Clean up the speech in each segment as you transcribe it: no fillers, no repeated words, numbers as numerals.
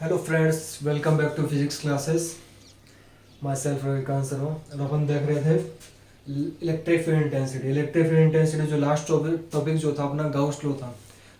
Hello friends, welcome back to physics classes. Myself Ravikant Sharma. और अपन देख रहे थे electric field intensity. Electric field intensity जो लास्ट टॉपिक जो था अपना गाउस लॉ था।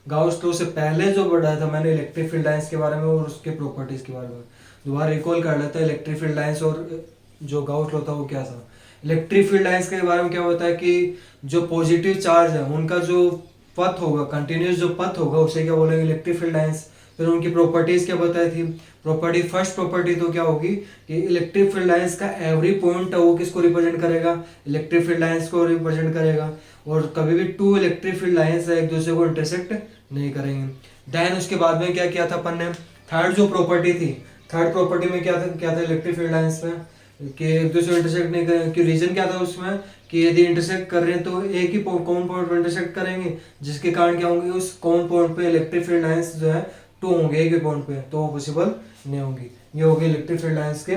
गाउस लॉ से पहले जो पढ़ा था मैंने इलेक्ट्रिक फील्ड लाइंस के बारे में और उसके प्रॉपर्टीज के बारे में। दोबारा रिकॉल कर लेते हैं इलेक्ट्रिक फील्ड लाइंस और जो गाउस लॉ था वो क्या था। इलेक्ट्रिक फील्ड लाइंस के बारे में क्या होता है कि जो पॉजिटिव चार्ज है उनका जो पथ होगा, कंटिन्यूस जो पथ होगा उसे क्या बोलेंगे, इलेक्ट्रिक फील्ड लाइंस। फिर उनकी प्रॉपर्टीज क्या बताई थी। प्रॉपर्टी, फर्स्ट प्रॉपर्टी तो क्या होगी कि इलेक्ट्रिक फील्ड लाइंस का एवरी पॉइंट है वो किसको रिप्रेजेंट करेगा, इलेक्ट्रिक फील्ड लाइंस को रिप्रेजेंट करेगा। और कभी भी टू इलेक्ट्रिक फील्ड लाइंस एक दूसरे को इंटरसेक्ट नहीं करेंगे। देन उसके बाद में क्या किया था अपन ने, थर्ड जो प्रॉपर्टी थी, थर्ड प्रॉपर्टी में क्या था इलेक्ट्रिक फील्ड लाइंस में कि एक दूसरे को इंटरसेक्ट नहीं करेंगे। कि रीजन क्या था उसमें कि यदि इंटरसेक्ट कर रहे हैं तो एक ही कॉमन पॉइंट पर इंटरसेक्ट करेंगे, जिसके कारण क्या होंगे, उस कॉमन पॉइंट पे इलेक्ट्रिक फील्ड लाइंस जो है टू होंगे एक ही पॉइंट पे, तो वो पॉसिबल नहीं होंगी। ये होगी इलेक्ट्रिक फील्ड लाइंस के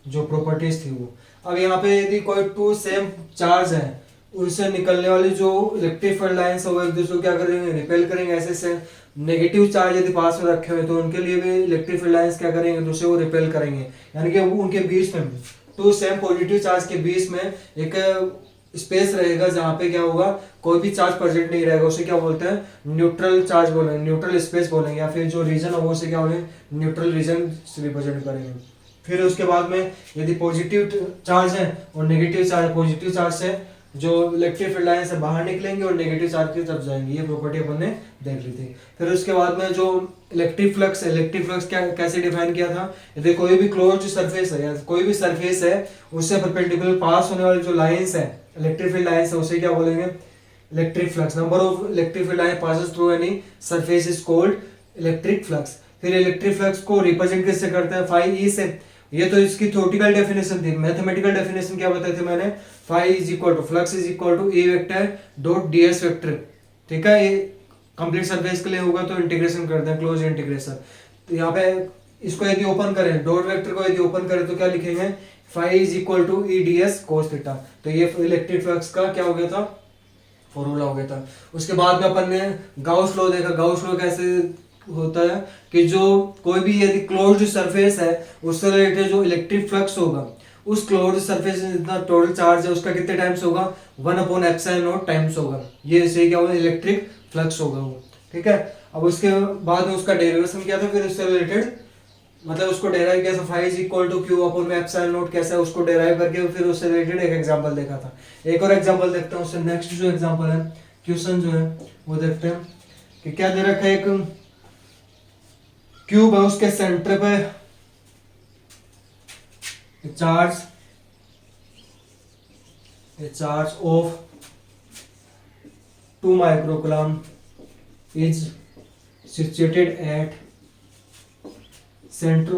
जो प्रॉपर्टीज थी वो। अब यहाँ पे यदि कोई टू सेम चार्ज है, उनसे निकलने वाली जो इलेक्ट्रिक फील्ड लाइंस है वो एक दूसरे को क्या करेंगे, रिपेल करेंगे। ऐसे से नेगेटिव चार्ज यदि पास में रखे हुए तो उनके लिए भी इलेक्ट्रिक फील्ड लाइंस क्या करेंगे, दूसरे को रिपेल करेंगे। यानी कि वो उनके बीच में, टू सेम पॉजिटिव चार्ज के बीच में एक स्पेस रहेगा जहाँ पे क्या होगा, कोई भी चार्ज प्रेजेंट नहीं रहेगा। उसे क्या बोलते हैं, न्यूट्रल चार्ज बोलेंगे, न्यूट्रल स्पेस बोलेंगे, या फिर जो रीजन होगा उसे क्या बोलेंगे, न्यूट्रल रीजन से रिप्रेजेंट करेंगे। फिर उसके बाद में यदि पॉजिटिव चार्ज है और नेगेटिव चार्ज, पॉजिटिव चार्ज से जो इलेक्ट्रिक फील्ड लाइन से बाहर निकलेंगे और नेगेटिव चार्ज की तरफ जाएंगे। ये प्रॉपर्टी अपन ने देख ली थी। फिर उसके बाद में जो इलेक्ट्रिक फ्लक्स है, इलेक्ट्रिक फ्लक्स क्या कैसे डिफाइन किया था, यदि कोई भी क्लोज्ड सरफेस है या कोई भी सरफेस है उससे परपेंडिकुलर पास होने वाली जो लाइंस है, इलेक्ट्रिक फील्ड लाइंस है, उसे क्या बोलेंगे, electric flux. Number of electric field line passes through any surface is called electric flux. फिर इलेक्ट्रिक फ्लक्स को रिप्रेजेंट किससे करते हैं, फाई ई से। ये तो इसकी थ्योरेटिकल डेफिनेशन थी। मैथमेटिकल डेफिनेशन क्या बताए थे मैंने, phi is equal to flux is equal to A vector dot DS vector. ठीक है, ये कंप्लीट सरफेस के लिए होगा तो इंटीग्रेशन करते हैं, क्लोज इंटीग्रेशन। तो यहाँ पे इसको यदि ओपन करें, डॉट वेक्टर को यदि ओपन करें तो क्या लिखेंगे, phi is equal to E D S cos theta. तो ये इलेक्ट्रिक फ्लक्स का क्या हो गया था, फॉर्मूला हो गया था। उसके बाद में अपन ने गाउस लॉ देखा। गाउस लॉ कैसे होता है कि जो कोई भी यदि क्लोज्ड सरफेस है उससे रिलेटेड जो इलेक्ट्रिक फ्लक्स होगा, उस क्लोज्ड सरफेस में जितना टोटल चार्ज है उसका कितने टाइम्स होगा, 1/ε0 टाइम्स होगा। ये इसे क्या होगा, इलेक्ट्रिक फ्लक्स होगा वो। ठीक है, अब उसके बाद में उसका डेरिवेशन क्या था, फिर उससे रिलेटेड मतलब उसको डेराइव कैसे, phi is equal to Q upon में एप्सिलॉन नॉट, कैसे उसको डेराइव करके फिर उससे रिलेटेड एक एग्जांपल देखा था। एक और एग्जांपल देखते हैं उससे नेक्स्ट जो एग्जांपल है, क्वेश्चन जो है वो देखते हैं कि क्या दे रखा है, एक क्यूब है, उसके सेंटर पे charge of 2 microcoulomb is situated at center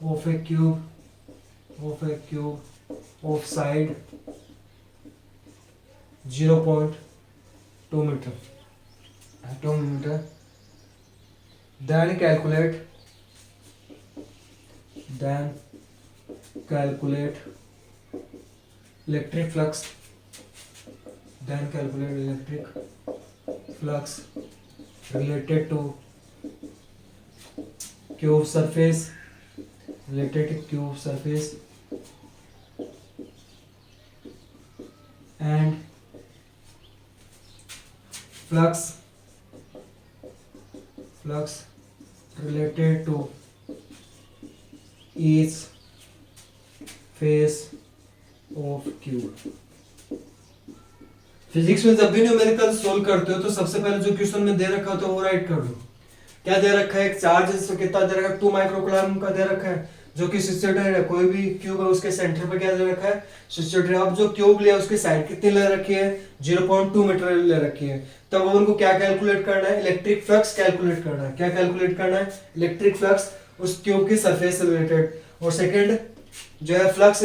of a cube of side 0.2 meter, then calculate electric flux, related to cube surface, and flux related to each face of cube। Physics में जब भी numerical solve करते हो तो सबसे पहले जो question में दे रखा होता है वो राइट कर लो। क्या दे रखा है, एक चार्ज कितना दे रखा है, 2 माइक्रोकूलम का दे रखा है, जो कि सिचुएटेड है। कोई भी क्यूब है उसके सेंटर पे क्या दे रखा है, सिचुएटेड। अब जो क्यूब लिया उसकी साइड कितनी ले रखी है, 0.2 मीटर ले रखी है। तब अब उनको क्या कैलकुलेट करना है, इलेक्ट्रिक फ्लक्स कैलकुलेट करना है। क्या कैलकुलेट करना है, इलेक्ट्रिक फ्लक्स उस क्यूब की सरफेस से रिलेटेड। और सेकेंड जो है फ्लक्स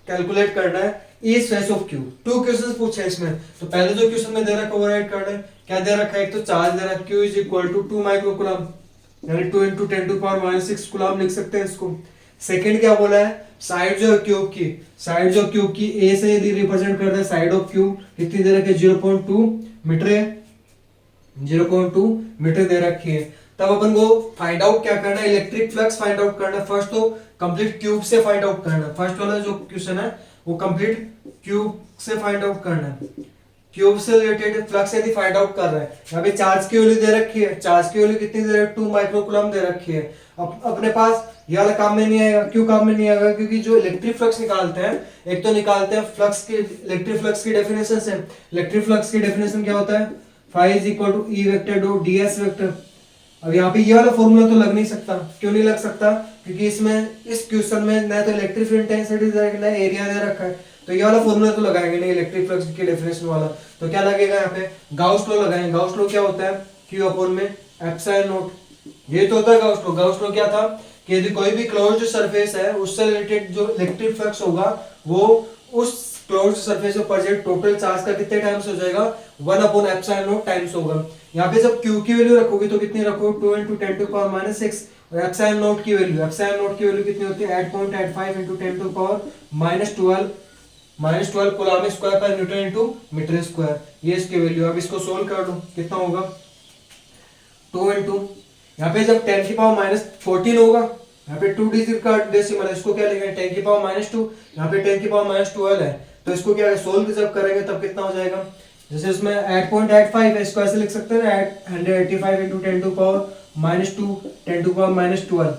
कैलकुलेट करना है इस फेस ऑफ क्यूब। 2 क्वेश्चंस पूछे इसमें, तो पहले जो क्वेश्चन में दे रखा है वो राइट करना है। क्या दे रखा है, एक तो चार्ज दे रखा है Q is equal to 2 microcoulomb, यानी 2 × 10⁻⁶ कूलम लिख सकते हैं इसको। सेकंड क्या बोला है, साइड जो है क्यूब की, साइड जो क्यूब की ए से यदि रिप्रेजेंट करते हैं साइड ऑफ क्यूब, कितनी दे रखी है, 0.2 मीटर है। 0.2 मीटर दे रखी है। तब अपन को फाइंड आउट क्या करना है, इलेक्ट्रिक फ्लक्स फाइंड आउट करना है। फर्स्ट तो कंप्लीट क्यूब से फाइंड आउट करना है। फर्स्ट वाला जो क्वेश्चन है वो कंप्लीट क्यूब से फाइंड आउट करना है। क्यूब से रिलेटेड फ्लक्स यदि फाइंड आउट कर रहे हैं, यहाँ पे चार्ज की वैल्यू दे रखी है। चार्ज की वैल्यू कितनी दे रखी है, 2 माइक्रोकूलम दे रखी है। अब अपने पास ये वाला काम में नहीं आएगा। क्यों काम में नहीं आएगा, क्योंकि जो इलेक्ट्रिक फ्लक्स निकालते हैं, एक तो निकालते हैं फ्लक्स की, इलेक्ट्रिक फ्लक्स की डेफिनेशन से। इलेक्ट्रिक फ्लक्स की डेफिनेशन क्या होता है, phi is equal to E vector dot ds vector. अब यहाँ पे ये वाला फॉर्मूला तो लग नहीं सकता। क्यों नहीं लग सकता, क्योंकि इसमें इस क्वेश्चन में ना तो इलेक्ट्रिक फील्ड इंटेंसिटी दे रखा है, ना एरिया दे रखा है, तो ये वाला फॉर्मूला तो लगाएंगे नहीं इलेक्ट्रिक फ्लक्स की डेफिनेशन वाला। तो क्या लगेगा यहाँ पे, गाउस लॉ लगाएंगे। गाउस लॉ क्या होता है, Q अपॉन में एप्सिलॉन नॉट। ये तो होता है गाउस लॉ। गाउस लॉ क्या था कि यदि कोई भी क्लोज्ड सरफेस है, उससे रिलेटेड जो इलेक्ट्रिक फ्लक्स होगा वो उस क्लोज्ड सरफेस पे प्रेजेंट टोटल चार्ज का कितने टाइम्स हो जाएगा, 1 अपॉन एप्सिलॉन नॉट टाइम्स होगा। यहाँ पे जब Q की वैल्यू रखोगे तो कितनी रखोगे, 2 into 10 to power minus 6। और एप्सिलॉन नॉट की वैल्यू कितनी होती है, 8.85 into 10 to power minus 12 coulomb square पर न्यूटन इनटू मीटर स्क्वायर। ये इसकी वैल्यू। अब इसको सोल्व कर लो, कितना होगा, 2 into यहाँ पे जब 10 की पावर माइनस 14 होगा, यहाँ पे 2 डिजिट का डेसिमल है, इसको क्या लिखेंगे 10 की पावर माइनस 2। यहाँ पे 10 की पावर माइनस 12 है, तो इसको क्या है सोल्व जब करेंगे तब कितना हो जाएगा, जैसे इसमें 8.85 है, इसको ऐसे लिख सकते हैं ना, 185 into 10 to power minus 2 10 to power minus 12।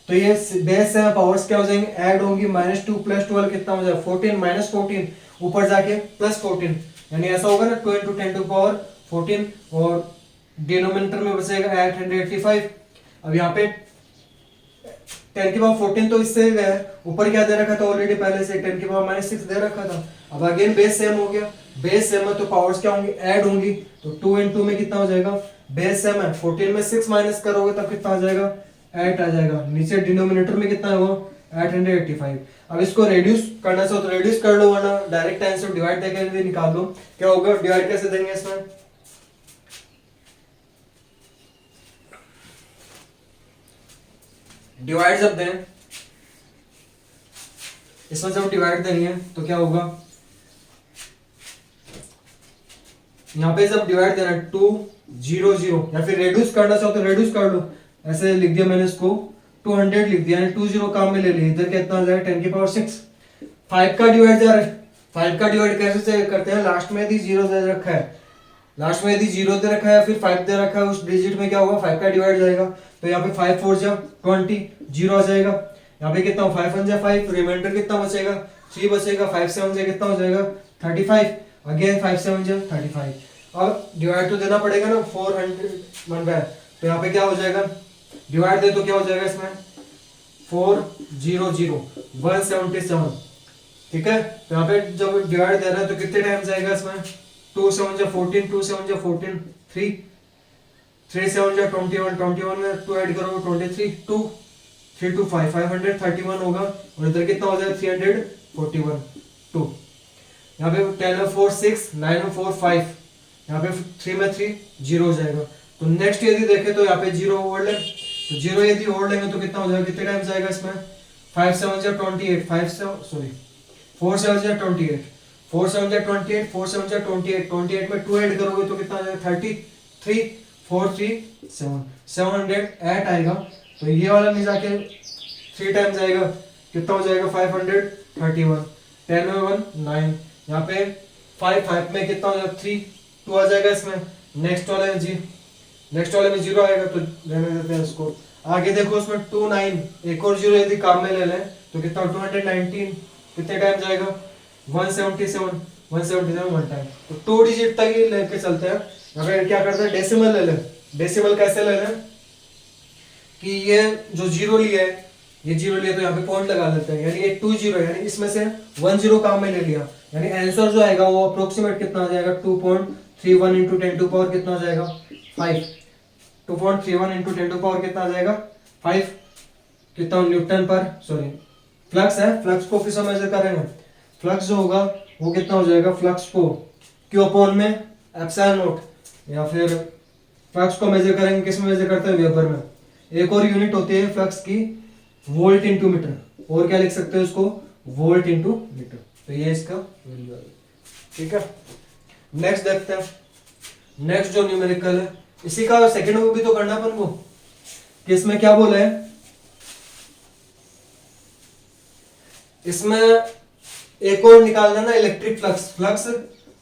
तो ये बेस से पावर्स क्या हो जाएंगे, ऐड होंगी। -2 + 12 कितना हो जाएगा, 14 -14 ऊपर जाके +14, यानी ऐसा होगा ना 2 into 10 to power 14 और डिनोमिनेटर में बचेगा 885। अब यहाँ पे 10 की पावर 14 तो इससे गया, ऊपर क्या दे रखा था ऑलरेडी पहले से, 10 की पावर -6 दे रखा था। अब अगेन बेस सेम हो गया, बेस सेम है तो पावर्स क्या होंगी, ऐड होंगी। तो 2 × 2 में कितना हो जाएगा, बेस सेम है, 14 में 6 माइनस करोगे तब कितना आ जाएगा, 8 आ जाएगा। नीचे डिनोमिनेटर में कितना होगा, 885। अब इसको रेड्यूस करना चाहो तो रेड्यूस कर लो, वरना डायरेक्ट आंसर डिवाइड देके भी निकाल लो। क्या होगा, डिवाइड कैसे देंगे इसमें, डिवाइड जब दें, इसमें जब डिवाइड देंगे तो क्या होगा, यहाँ पे जब डिवाइड देना 2 0 0, या फिर रेड्यूस करना चाहो तो रेड्यूस कर लो। ऐसे लिख दिया मैंने इसको, 200 लिख दिया, यानी 2 0 काम में ले लिया। इधर कितना आ जाएगा, 10 की पावर 6। 5 का डिवाइड जा रहा है, 5 का डिवाइड कैसे करते हैं, लास्ट में यदि 0 दे रखा है, लास्ट में यदि 0 दे रखा है फिर 5 दे रखा है, उस डिजिट में क्या होगा, 5 का डिवाइड जाएगा। तो यहाँ पे 5 4 जा 20, 0 आ जाएगा। यहाँ पे कितना 5 1 जा 5, रिमाइंडर कितना बचेगा, 3 बचेगा। 5 7 जा कितना हो जाएगा, 35। अगेन 5 7 जा 35। अब डिवाइड तो देना पड़ेगा ना, 400 तो यहाँ पे क्या हो जाएगा, डिवाइड दे तो क्या हो जाएगा इसमें, 400 177। ठीक है, तो यहाँ पे जब डिवाइड दे रहा है तो कितने टाइम जाएगा इसमें, 2 7 जा 14, 2 7 जा 14, 3 3 7 जा 21, 21 में 2 ऐड करोगे 23, 2 3 2 5 531 होगा। और इधर कितना हो जाएगा, 341 2। यहाँ पे 10 में 4 6, 9 में 4 5, यहाँ पे 3 में 3 0 हो जाएगा। तो नेक्स्ट यदि देखें तो यहाँ पे 0 ओवर लें, तो 0 यदि ओवर लेंगे तो कितना हो जाएगा, कितने टाइम जाएगा इसमें, 5 7 जा 28, 4 7 जा 28, 4 7 जा 28, 4 7 जा 28, 28 में 2 ऐड करोगे तो कितना आ जाएगा, 33 4 3 7 708 आएगा। तो ये वाला नहीं जाके 3 टाइम जाएगा, कितना हो जाएगा, 531। 10 में 1 9, यहाँ पे 5 5 में कितना हो जाएगा, 3 2 आ जाएगा इसमें। नेक्स्ट वाले में जी, नेक्स्ट वाले में 0 आएगा तो रहने देते हैं इसको। आगे देखो उसमें 2 9, एक और 0 यदि काम में ले लें तो कितना, 219, कितने टाइम जाएगा, 177 1 टाइम। तो 2 डिजिट तक ही लेके चलते हैं। अगर क्या करते हैं, डेसिमल ले लें। डेसिमल कैसे ले लें कि ये जो 0 लिया है, ये 0 लिया तो यहाँ पे पॉइंट लगा देते हैं, यानी ये 2 0, यानी इसमें से 1 0 काम में ले लिया, यानी आंसर जो आएगा वो अप्रोक्सीमेट कितना आ जाएगा, 2.31 into 10 to power कितना आ जाएगा, 5। 2.31 into 10 to power कितना आ जाएगा, 5। कितना न्यूटन पर, सॉरी फ्लक्स है, फ्लक्स को किस मेजर करेंगे, फ्लक्स जो होगा वो कितना हो जाएगा, फ्लक्स को क्यू अपॉन में एप्सिलॉन नॉट, या फिर फ्लक्स को मेजर करेंगे किस में मेजर करते हैं, वेबर में। एक और यूनिट होती है फ्लक्स की, वोल्ट इनटू मीटर, और क्या लिख सकते हैं उसको, वोल्ट इनटू मीटर। तो ये इसका वैल्यू है। ठीक है, नेक्स्ट देखते हैं। नेक्स्ट जो न्यूमेरिकल है इसी का सेकंड वो भी तो करना अपन को, कि इसमें क्या बोला है, इसमें एक और निकालना ना electric flux, flux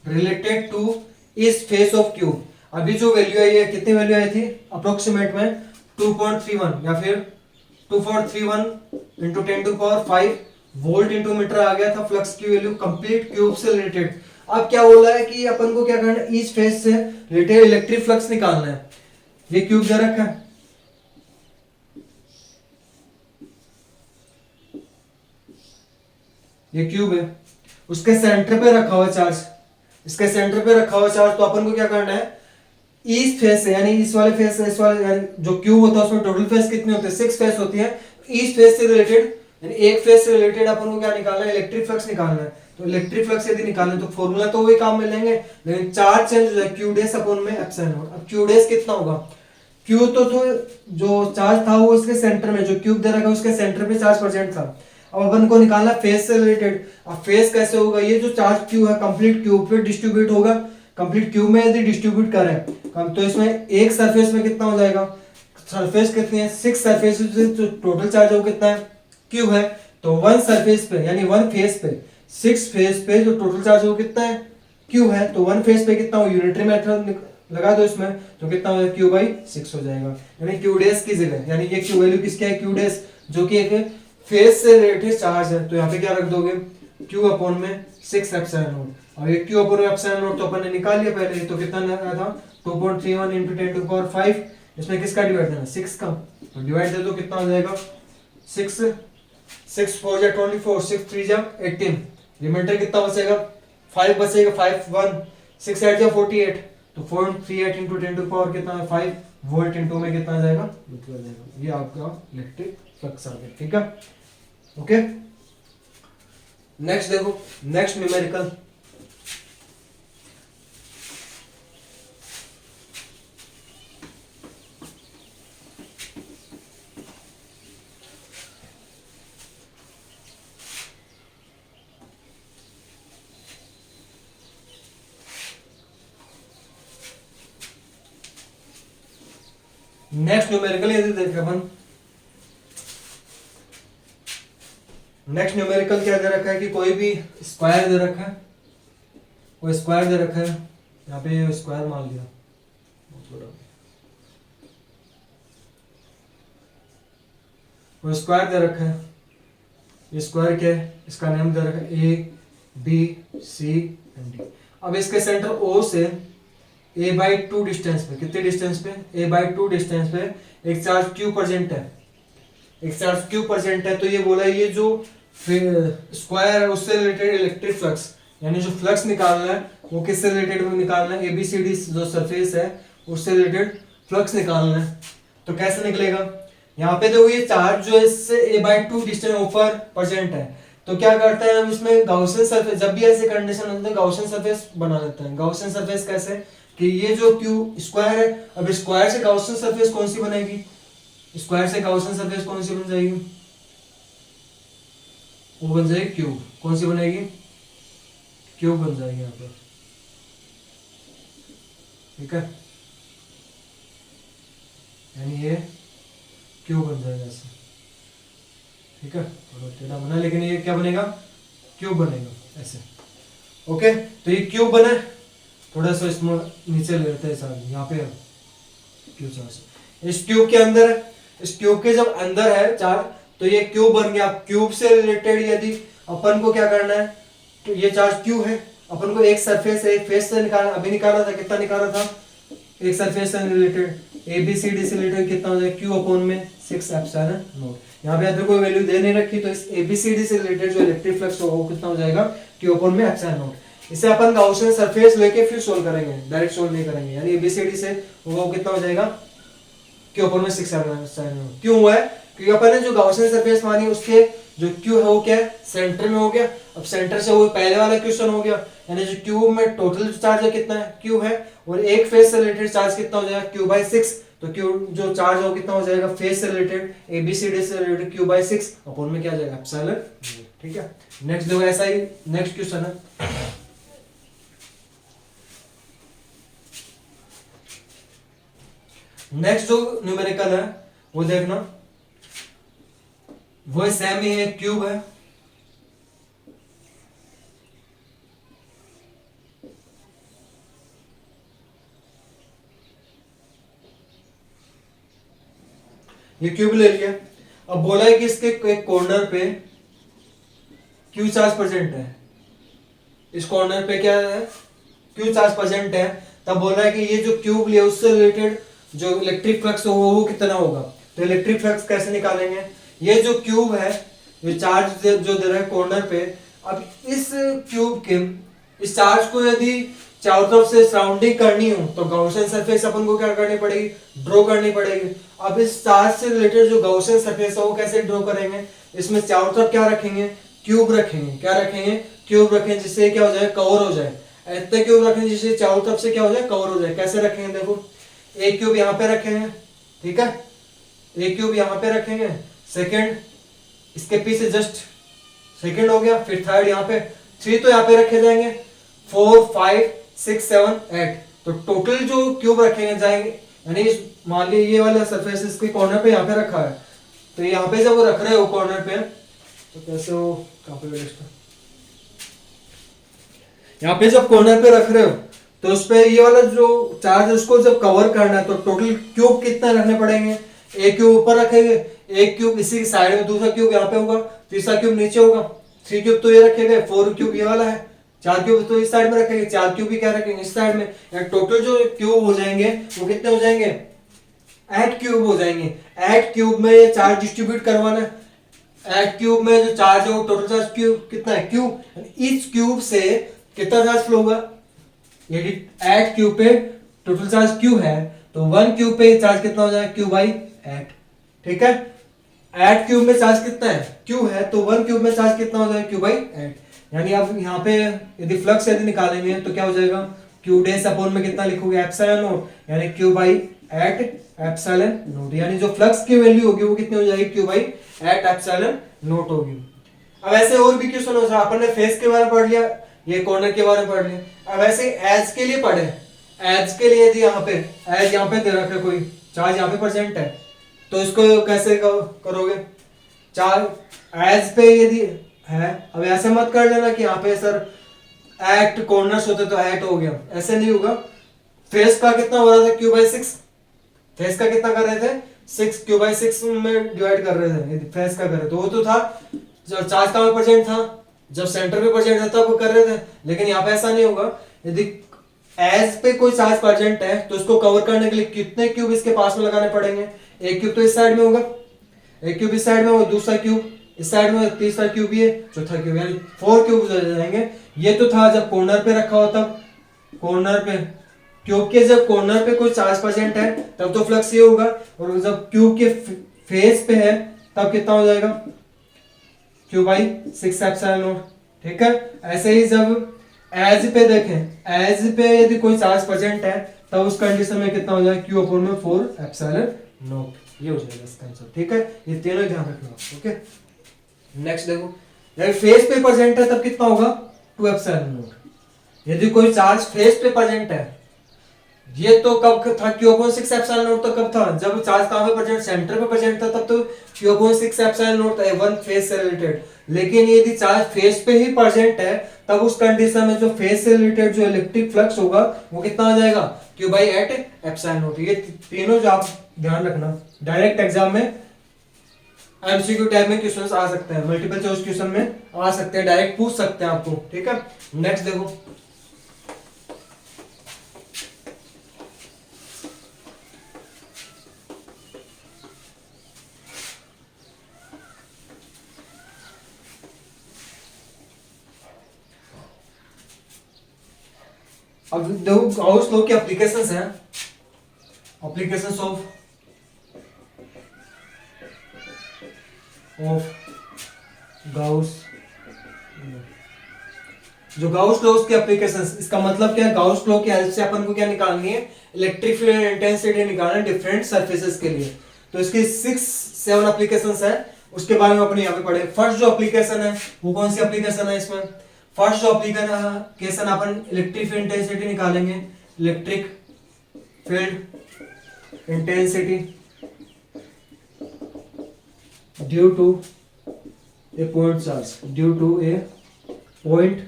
related to इस फेस ऑफ क्यूब। अभी जो वैल्यू आई है, कितनी वैल्यू आई थी अप्रोक्सीमेट में 2.31 या फिर 2.31 इंटू 10⁵ वोल्ट इंटू मीटर आ गया था फ्लक्स की वैल्यू कंप्लीट क्यूब से रिलेटेड। अब क्या बोल रहा है कि अपन को क्या करना है, इस फेस से रिलेटेड इलेक्ट्रिक फ्लक्स निकालना है। ये क्यूब दे रखा है, ये क्यूब है, उसके सेंटर पे रखा हुआ चार्ज, इसके सेंटर पे रखा हुआ चार्ज। तो अपन को क्या करना है, इस फेस से यानी इस वाले फेस से इस वाले, यानी जो क्यूब होता है उसमें टोटल फेस कितनी होती है, 6 फेस होती है। इस फेस से रिलेटेड यानी एक फेस से रिलेटेड अपन को क्या निकालना है, इलेक्ट्रिक फ्लक्स निकालना है। तो इलेक्ट्रिक फ्लक्स यदि निकालना है तो फॉर्मूला तो वही काम में लेंगे, लेकिन चार्ज चेंज हो जाए क्यू डेस अपॉन में एप्सिलॉन नॉट। अब क्यू डेस कितना होगा, क्यू तो जो चार्ज था वो उसके सेंटर में, जो क्यूब दे रखा है उसके सेंटर पे चार्ज परसेंट था। अब अपन को निकालना फेस से रिलेटेड। अब फेस कैसे होगा, ये जो चार्ज क्यू है कंप्लीट क्यूब पे डिस्ट्रीब्यूट होगा, कंप्लीट क्यूब में यदि डिस्ट्रीब्यूट करें तो इसमें एक सरफेस में कितना हो जाएगा, सरफेस कितनी है 6 सरफेस, तो टोटल चार्ज हो कितना है क्यू है। तो वन सरफेस पे यानी वन फेस पे 6 फेस पे जो टोटल चार्ज हो कितना है क्यू है। तो वन फेस पे कितना हो, यूनिटरी मेथड लगा दो इसमें, तो कितना हो क्यू बाई 6 हो जाएगा। यानी क्यू डेस की जगह, यानी ये क्यू वैल्यू किसका है, क्यू डेस, जो कि एक फेस से रिलेटेड चार्ज है। तो यहाँ पे क्या रख दोगे, क्यू अपॉन में 6 एप्सिलॉन नॉट। और ये क्यू अपॉन एप्सिलॉन नॉट तो अपन ने निकाल लिया पहले, तो कितना आया था 2.31 इंटू 10⁵। इसमें किसका डिवाइड देना, 6 का, तो डिवाइड दे दो कितना हो जाएगा 6 6 4 जा 24, 6 3 जा 18, रिमाइंडर कितना बचेगा 5 बचेगा, 5 1 6 8 जा 48, तो 438 इंटू 10⁵ कितना है 5 वोल्ट इंटू में कितना आ जाएगा, आ जाएगा। ये आपका इलेक्ट्रिक फ्लक्स आ गया, ठीक है। ओके, नेक्स्ट देखो, नेक्स्ट न्यूमेरिकल, नेक्स्ट न्यूमेरिकल यदि देखें अपन, नेक्स्ट न्यूमेरिकल क्या दे रखा है कि कोई भी स्क्वायर दे रखा है, कोई स्क्वायर दे रखा है, यहाँ पे स्क्वायर मान लिया, कोई स्क्वायर दे रखा है, ये स्क्वायर क्या है, इसका नेम दे रखा है A B C and D. अब इसके सेंटर ओ से a/2 डिस्टेंस पे, कितने डिस्टेंस पे, a/2 डिस्टेंस पे एक चार्ज क्यू प्रेजेंट है, एक चार्ज क्यू प्रेजेंट है। तो ये बोला ये जो स्क्वायर है उससे रिलेटेड इलेक्ट्रिक फ्लक्स, यानी जो फ्लक्स निकालना है वो किससे रिलेटेड निकालना है, ABCD जो सरफेस है उससे रिलेटेड फ्लक्स निकालना है। तो कैसे निकलेगा, यहाँ पे देखो ये चार्ज जो है इससे a/2 डिस्टेंस ऊपर प्रेजेंट है, तो क्या करते हैं हम इसमें गाउसियन सरफेस, जब भी ऐसे कंडीशन होते हैं गाउसियन सरफेस बना लेते हैं। गाउसियन सरफेस कैसे, कि ये जो क्यू स्क्वायर है, अब स्क्वायर से गाउसियन सरफेस कौन सी बनेगी, स्क्वायर से गाउसियन सरफेस कौन सी बन जाएगी, वो बन जाएगी क्यूब, कौन सी बनेगी, क्यूब बन जाएगी यहाँ पे, ठीक है, यानी ये क्यूब बन जाएगा ऐसे, ठीक है, थोड़ा टेढ़ा बना लेकिन ये क्या बनेगा, क्यूब बनेगा ऐसे। ओके, तो ये क्यूब बना, थोड़ा सा इसमें नीचे ले लेते हैं, यहाँ पे क्यूब चार्ज इस ट्यूब के अंदर, इस ट्यूब के जब अंदर है चार्ज तो ये क्यूब बन गया। क्यूब से रिलेटेड यदि अपन को क्या करना है, तो ये चार्ज क्यू है, अपन को एक सरफेस है, एक फेस से निकालना, अभी निकाला था, कितना निकाला था, एक सरफेस से रिलेटेड ABCD से रिलेटेड कितना हो जाए क्यू अपॉन में 6 एप्सिलॉन नॉट। यहाँ पे अगर कोई वैल्यू दे नहीं रखी तो इस ABCD से रिलेटेड जो इलेक्ट्रिक फ्लक्स होगा वो कितना हो जाएगा क्यू अपॉन में एप्सिलॉन नॉट। इसे अपन गाउसियन सरफेस लेके फिर सोल्व करेंगे, डायरेक्ट सोल्व नहीं करेंगे, यानी ABCD से वो कितना हो जाएगा क्यू अपॉन में 6 एप्सिलॉन नॉट। क्यों हुआ है, क्योंकि अपन ने जो गाउसियन सरफेस मानी उसके जो क्यू है वो क्या है, सेंटर में हो गया। अब सेंटर से वो पहले वाला क्वेश्चन हो गया, यानी जो क्यूब में टोटल चार्ज है कितना है, क्यू है, और एक फेस से रिलेटेड चार्ज कितना हो जाएगा Q/6। तो क्यू जो चार्ज हो कितना हो जाएगा फेस से रिलेटेड ABCD से रिलेटेड Q/6 अपॉन में क्या आ जाएगा एप्सिलॉन, ठीक है। नेक्स्ट देखो ऐसा ही नेक्स्ट क्वेश्चन है, नेक्स्ट जो न्यूमेरिकल है वो देखना, वो सेम ही है, क्यूब है। ये क्यूब ले लिया। अब बोला है कि इसके एक कॉर्नर पे क्यू चार्ज प्रेजेंट है, इस कॉर्नर पे क्या है, क्यू चार्ज प्रेजेंट है। तब बोल रहा है कि ये जो क्यूब लिया उससे रिलेटेड जो इलेक्ट्रिक फ्लक्स होगा वो कितना होगा। तो इलेक्ट्रिक फ्लक्स कैसे निकालेंगे, ये जो क्यूब है, ये चार्ज जो दे रहा है कॉर्नर पे, अब इस क्यूब के इस चार्ज को यदि चारों तरफ से सराउंडिंग करनी हो तो गॉसियन सरफेस अपन को क्या करनी पड़ेगी, ड्रॉ करनी पड़ेगी। अब इस चार्ज से रिलेटेड जो गॉसियन सरफेस है वो कैसे ड्रॉ करेंगे, इसमें चारों तरफ क्या रखेंगे, क्यूब रखेंगे। क्या रखेंगे, क्यूब रखेंगे, जिससे क्या हो जाए, कवर हो जाए। इतने क्यूब रखेंगे जिससे चारों तरफ से क्या हो जाए, कवर हो जाए। कैसे रखेंगे, देखो एक क्यूब यहाँ पे रखेंगे, ठीक है, एक क्यूब यहाँ पे रखेंगे, सेकंड इसके पीछे जस्ट सेकंड हो गया, फिर थर्ड यहाँ पे, थ्री तो यहाँ पे रखे जाएंगे, 4 5 6 7 8। तो टोटल जो क्यूब रखेंगे जाएंगे, यानी मान लीजिए ये वाला सरफेस इसके कॉर्नर पे यहाँ पे रखा है, तो यहाँ पे जब वो रख रहे हो कॉर्नर पे, तो कैसे वो कहाँ पे यहाँ पे जब कॉर्नर पे रख रहे हो तो उस पे ये वाला जो चार्ज है उसको जब कवर करना है तो टोटल क्यूब कितने रखने पड़ेंगे, एक क्यूब ऊपर रखेंगे, एक क्यूब इसी साइड में, दूसरा क्यूब यहाँ पे होगा, तीसरा क्यूब नीचे होगा, 3 क्यूब तो ये रखे गए, 4 क्यूब ये वाला है, 4 क्यूब तो इस साइड में रखेंगे, 4 क्यूब भी क्या रखेंगे इस साइड में। टोटल जो क्यूब हो जाएंगे वो कितने हो जाएंगे, 8 क्यूब हो जाएंगे। 8 क्यूब में ये चार्ज डिस्ट्रीब्यूट करवाना है। 8 क्यूब में जो चार्ज है वो टोटल चार्ज क्यूब कितना है, क्यूब। इस क्यूब से कितना चार्ज फ्लो होगा, यदि 8 क्यूब पे टोटल चार्ज क्यू है तो 1 क्यूब पे चार्ज कितना हो जाएगा, क्यू बाई 8, ठीक है। 8 क्यूब में चार्ज कितना है, क्यू है, तो 1 क्यूब में चार्ज कितना हो जाएगा, क्यू बाई 8। यानी अब यहाँ पे यदि फ्लक्स यदि निकालेंगे तो क्या हो जाएगा, क्यू डेस अपॉन में कितना लिखोगे, एप्सिलॉन नॉट, यानी क्यू बाई 8 एप्सिलॉन नॉट। यानी जो फ्लक्स की वैल्यू होगी वो कितनी हो जाएगी, क्यू बाई 8 एप्सिलॉन नॉट होगी। अब ऐसे और भी क्वेश्चन हो सकता है, अपन ने फेस के बारे में पढ़ लिया, ये कॉर्नर के बारे में पढ़ लिया। अब ऐसे एज के लिए पढ़े, एज के लिए यदि यहाँ पे एज यहाँ पे दे रखा है, कोई चार्ज यहाँ पे प्रेजेंट है, तो इसको कैसे करोगे, चार्ज एज पे यदि है, अब ऐसे मत कर लेना कि यहाँ पे सर एट कॉर्नर्स होते तो एट हो गया, ऐसे नहीं होगा। फेस का कितना हो रहा था, क्यू बाई 6, फेस का कितना कर रहे थे, 6 क्यू बाई 6 में डिवाइड कर रहे थे, यदि फेस का कर रहे तो वो तो था जब चार्ज का प्रेजेंट था, जब सेंटर पे प्रेजेंट था तब कर रहे थे, लेकिन यहाँ पे ऐसा नहीं होगा। यदि एज पे कोई चार्ज प्रेजेंट है तो उसको कवर करने के लिए कितने क्यूब इसके पास में लगाने पड़ेंगे, एक क्यूब तो इस साइड में होगा, एक क्यूब इस साइड में होगा, दूसरा क्यूब इस साइड में, तीसरा क्यूब ये, चौथा क्यूब, यानी 4 क्यूब जाएंगे। ये तो था जब कॉर्नर पे रखा हो, तब कॉर्नर पे क्यूब के जब कॉर्नर पे कोई चार्ज प्रेजेंट है तब तो फ्लक्स ये होगा, और जब क्यूब के फेस पे है तब कितना हो जाएगा, क्यू बाई 6 एप्सिलॉन नॉट, ठीक है। ऐसे ही जब एज पे देखें, एज पे यदि कोई चार्ज प्रेजेंट है तब उस कंडीशन में कितना हो जाएगा, क्यू अपॉन में 4 एप्सिलॉन नॉट, ये हो जाएगा इसका आंसर, ठीक है। ये तीनों ध्यान रखना, ओके। नेक्स्ट देखो, यदि फेस पे प्रेजेंट है तब कितना होगा, 2 एप्सिलॉन नॉट। यदि कोई चार्ज फेस पे प्रेजेंट है, ये तो कब था, क्यू अपॉन 6 एप्सिलॉन नॉट, तो कब था, जब चार्ज कहां पे प्रेजेंट, सेंटर पे प्रेजेंट था, तब तो क्यू अपॉन 6 एप्सिलॉन नॉट था, वन फेस से रिलेटेड। लेकिन यदि चार्ज फेस पे ही प्रेजेंट है तब उस कंडीशन में जो फेस से रिलेटेड जो इलेक्ट्रिक फ्लक्स होगा वो कितना आ जाएगा, क्यू बाई 8 एप्सिलॉन नॉट। ये तीनों जो आप ध्यान रखना, डायरेक्ट एग्जाम में एमसीक्यू टाइप में क्वेश्चंस आ सकते हैं, मल्टीपल चॉइस क्वेश्चन में आ सकते हैं, डायरेक्ट पूछ सकते हैं आपको, ठीक है। नेक्स्ट देखो, अब देखो गाउस लॉ की एप्लीकेशंस हैं, एप्लीकेशंस ऑफ गाउस, जो गाउस लॉ की एप्लीकेशंस, इसका मतलब क्या है, गाउस लॉ की हेल्प से अपन को क्या निकालनी है, इलेक्ट्रिक फील्ड इंटेंसिटी निकालना है डिफरेंट सरफेसेस के लिए। तो इसकी 6-7 एप्लीकेशंस है, उसके बारे में अपन यहाँ पे पढ़े। फर्स्ट जो एप्लीकेशन है वो कौन सी एप्लीकेशन है, इसमें फर्स्ट जो एप्लीकेशन अपन इलेक्ट्रिक फील्ड इंटेंसिटी निकालेंगे, electric field intensity due to a point charge, due to a point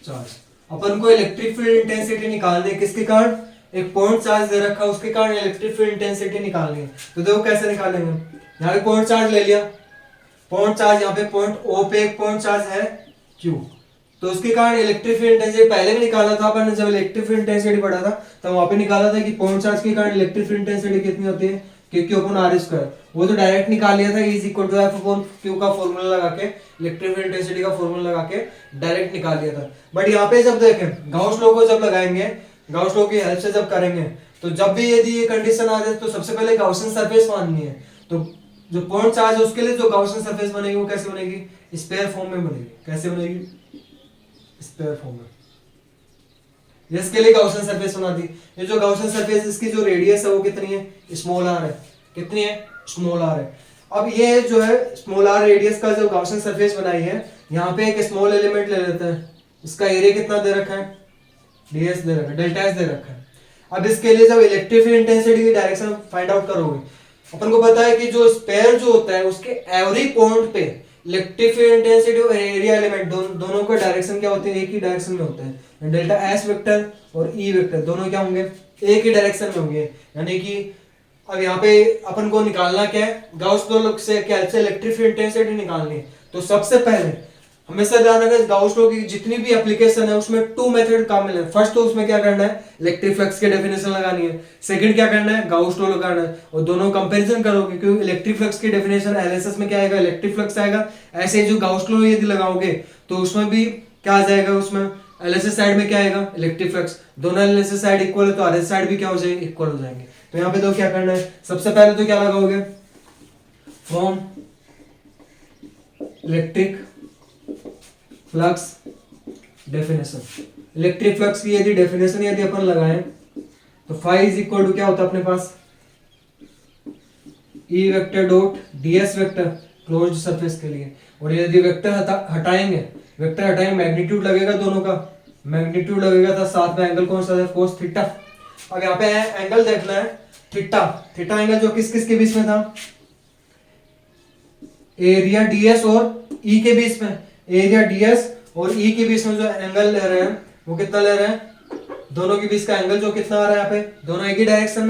charge. अपन को इलेक्ट्रिक फील्ड इंटेंसिटी निकालनी है, किसके कारण? एक पॉइंट चार्ज दे रखा है, उसके कारण इलेक्ट्रिक फील्ड इंटेंसिटी निकालनी है। तो देखो कैसे निकालेंगे। यहाँ पे पॉइंट चार्ज ले लिया, पॉइंट चार्ज यहाँ पे पॉइंट ओ पे एक पॉइंट चार्ज है Q, तो उसके कारण इलेक्ट्रिक फील्ड इंटेंसिटी पहले भी निकाला था अपन ने, जब इलेक्ट्रिक फील्ड इंटेंसिटी बढ़ा था तब वहां पे निकाला था कि पॉइंट चार्ज के कारण इलेक्ट्रिक फील्ड इंटेंसिटी कितनी होती है, Q अपॉन आर स्क्वायर। वो तो डायरेक्ट निकाल लिया था, E is equal to F upon Q का फॉर्मूला लगा के, इलेक्ट्रिक फील्ड इंटेंसिटी का फॉर्मूला लगा के डायरेक्ट निकाल लिया था। बट यहाँ पे जब देखें गाउस लॉ को जब लगाएंगे, गाउस लॉ की हेल्प से जब करेंगे, तो जब भी यदि ये कंडीशन आ जाए तो सबसे पहले गाउसियन सरफेस माननी है। तो जो पॉइंट चार्ज है उसके लिए जो गाउसियन सरफेस बनेगी वो कैसे बनेगी? स्फीयर फॉर्म में बनेगी। कैसे बनेगी? स्फीयर फॉर्म में। इसके लिए गाउसियन सरफेस बना दी। ये जो गाउसियन सरफेस, इसकी जो रेडियस है वो कितनी है? स्मॉल आर है। कितनी है? स्मॉल आर है। अब ये जो है स्मॉल आर रेडियस का जो गाउसियन सरफेस बनाई है, यहाँ पे एक स्मॉल एलिमेंट ले लेते हैं। इसका एरिया कितना दे रखा है? ds दे रखा है, डेल्टा एस दे रखा है। अब इसके लिए जब इलेक्ट्रिक फील्ड इंटेंसिटी की डायरेक्शन फाइंड आउट करोगे, अपन को पता है कि जो स्पेयर जो होता है उसके एवरी पॉइंट पे इलेक्ट्रिक फील्ड इंटेंसिटी और एरिया एलिमेंट दोनों का डायरेक्शन क्या होते हैं? एक ही डायरेक्शन में होते हैं। डेल्टा एस वेक्टर और ई वेक्टर दोनों क्या होंगे? एक ही डायरेक्शन में होंगे। यानी कि अब यहाँ पे अपन को निकालना क्या है? गाउस लॉ से क्या है? इलेक्ट्रिक फील्ड इंटेंसिटी निकालनी है। तो सबसे पहले हमेशा ध्यान रखें, गाउस लॉ की जितनी भी एप्लीकेशन है उसमें टू मेथड काम मिले। फर्स्ट तो उसमें क्या करना है? इलेक्ट्रिक फ्लक्स की डेफिनेशन लगानी है। सेकंड क्या करना है? गाउस लॉ लगाना है। और दोनों कंपैरिजन करोगे, क्योंकि इलेक्ट्रिक फ्लक्स की डेफिनेशन एलएसएस में क्या आएगा? इलेक्ट्रिक फ्लक्स आएगा। ऐसे जो गाउस लॉ यदि लगाओगे तो उसमें भी क्या आ जाएगा? उसमें एलएसएस साइड में क्या आएगा? Electric flux. दोनों एलएसएस साइड इक्वल है तो आरएस साइड भी क्या हो जाएगी? इक्वल हो जाएंगे। तो यहाँ पे तो क्या करना है? सबसे पहले तो क्या लगाओगे? From electric flux definition. Electric flux की यदि डेफिनेशन यदि अपन लगाएं तो फाई इज इक्वल टू क्या होता है अपने पास? E vector dot DS vector closed surface के लिए। और यदि वेक्टर हटाएंगे, मैग्नीट्यूड लगेगा दोनों का, मैग्नीट्यूड लगेगा तो साथ में एंगल कौन सा है? Cos theta. अब यहाँ पे एंगल देखना है थीटा। थीटा एंगल जो किस किस के बीच में था? एरिया डीएस और ई के बीच में। एरिया डीएस और ई के बीच में जो एंगल ले रहे हैं वो कितना ले रहे हैं? दोनों के बीच का एंगल जो कितना आ रहा है यहाँ पे? दोनों एक ही डायरेक्शन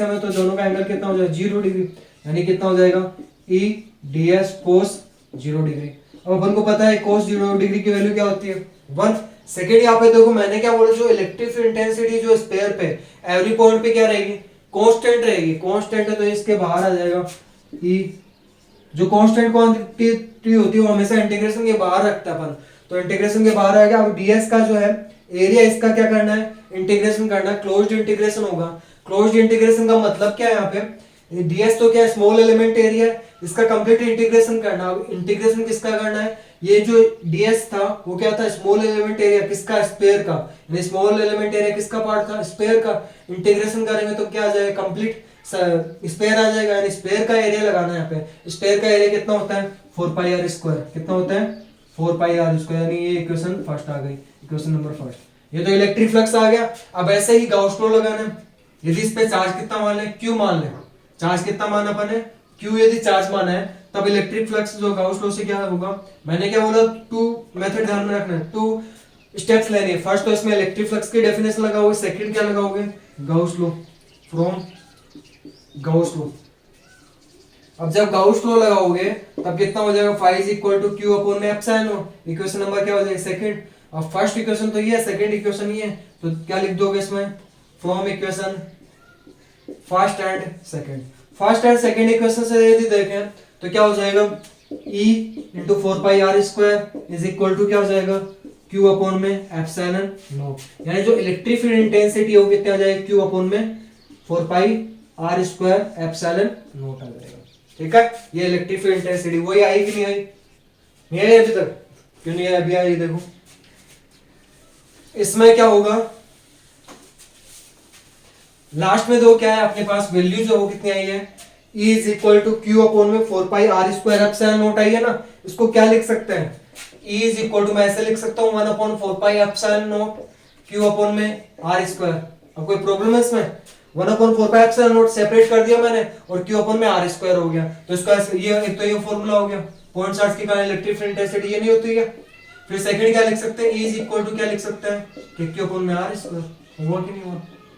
में, तो दोनों का एंगल कितना हो जाएगा? 0 डिग्री। यानी कितना हो जाएगा? ई डीएस कोस 0 डिग्री। अब अपन को पता है कोस 0 डिग्री की वैल्यू क्या होती है? 1। सेकेंड यहाँ पे देखो मैंने क्या बोला, जो इलेक्ट्रिक फील्ड इंटेंसिटी जो स्पेयर पे एवरी पॉइंट पे क्या रहेगी? कांस्टेंट रहेगी। कांस्टेंट है तो इसके बाहर आ जाएगा ई। जो कांस्टेंट क्वांटिटी होती है वो हमेशा इंटीग्रेशन के बाहर रखता है अपन, तो इंटीग्रेशन के बाहर आएगा। अब डीएस का जो है एरिया, इसका क्या करना है? इंटीग्रेशन करना है। क्लोज्ड इंटीग्रेशन होगा। क्लोज्ड इंटीग्रेशन का मतलब क्या है? यहाँ पे डीएस तो क्या है? स्मॉल एलिमेंट एरिया, इसका कंप्लीट इंटीग्रेशन करना। अब इंटीग्रेशन किसका करना है? ये जो डीएस था वो क्या था? स्मॉल एलिमेंट एरिया किसका? स्पेयर का। यानी स्मॉल एलिमेंट एरिया किसका पार्ट था? स्पेयर का। इंटीग्रेशन करेंगे तो क्या आ जाएगा? कंप्लीट स्पेयर आ जाएगा। यानी स्पेयर का एरिया लगाना है यहाँ पे। स्पेयर का एरिया कितना होता है? 4 पाई आर स्क्वायर। कितना होता है? 4 पाई आर स्क्वायर। यानी ये इक्वेशन फर्स्ट आ गई, इक्वेशन नंबर फर्स्ट। ये तो इलेक्ट्रिक फ्लक्स आ गया। अब ऐसे ही गाउस लॉ लगाना है। यदि इस पे चार्ज कितना मान ले? क्यू मान ले। चार्ज कितना माना अपन ने? क्यू यदि चार्ज माना है तब इलेक्ट्रिक फ्लक्स जो गाउस लॉ से क्या होगा? मैंने क्या बोला? 2 मेथड ध्यान में रखना है, 2 स्टेप्स लेने हैं। फर्स्ट तो इसमें इलेक्ट्रिक फ्लक्स की डेफिनेशन लगाओगे। सेकंड क्या लगाओगे? Gauss law. From Gauss law. अब जब गाउस लॉ लगाओगे तब कितना हो जाएगा? Phi is equal to Q upon में एप्सिलॉन नॉट। इक्वेशन नंबर क्या हो जाएगा? सेकंड। अब फर्स्ट इक्वेशन तो ये है, सेकंड इक्वेशन ये है, तो क्या लिख दोगे इसमें? From equation first and second. First and second equation से यदि देखें तो क्या हो जाएगा? E into 4 pi R square is equal to क्या हो जाएगा? Q अपॉन में एप्सिलॉन नॉट। यानी जो इलेक्ट्रिक फील्ड इंटेंसिटी होगी कितना आ जाएगा? Q अपॉन में 4 pi R square epsilon not आ जाएगा। ठीक है, ये इलेक्ट्रिक फील्ड इंटेंसिटी वही आई कि नहीं आई? नहीं आई अभी तक? क्यों नहीं आई? अभी आई। देखो इसमें क्या होगा? लास्ट में दो क्या है अपने पास? वैल्यू जो वो कितनी आई है? E is equal to Q upon में 4 pi R square epsilon naught आई है ना। इसको क्या लिख सकते हैं? E इज इक्वल टू मैं ऐसे लिख सकता हूँ 1 upon 4 pi epsilon not Q upon में आर स्क्वायर। अब कोई प्रॉब्लम है इसमें? 1/4 सेपरेट कर दिया मैंने और Q अपन में R स्क्वायर हो गया। तो इसका ये एक तो ये फॉर्मूला हो गया पॉइंट चार्ज के कारण इलेक्ट्रिक फील्ड इंटेंसिटी ये नहीं होती है। फिर सेकंड क्या लिख सकते हैं, E इज इक्वल टू क्या लिख सकते हैं कि Q अपन में R स्क्वायर हुआ कि नहीं हुआ,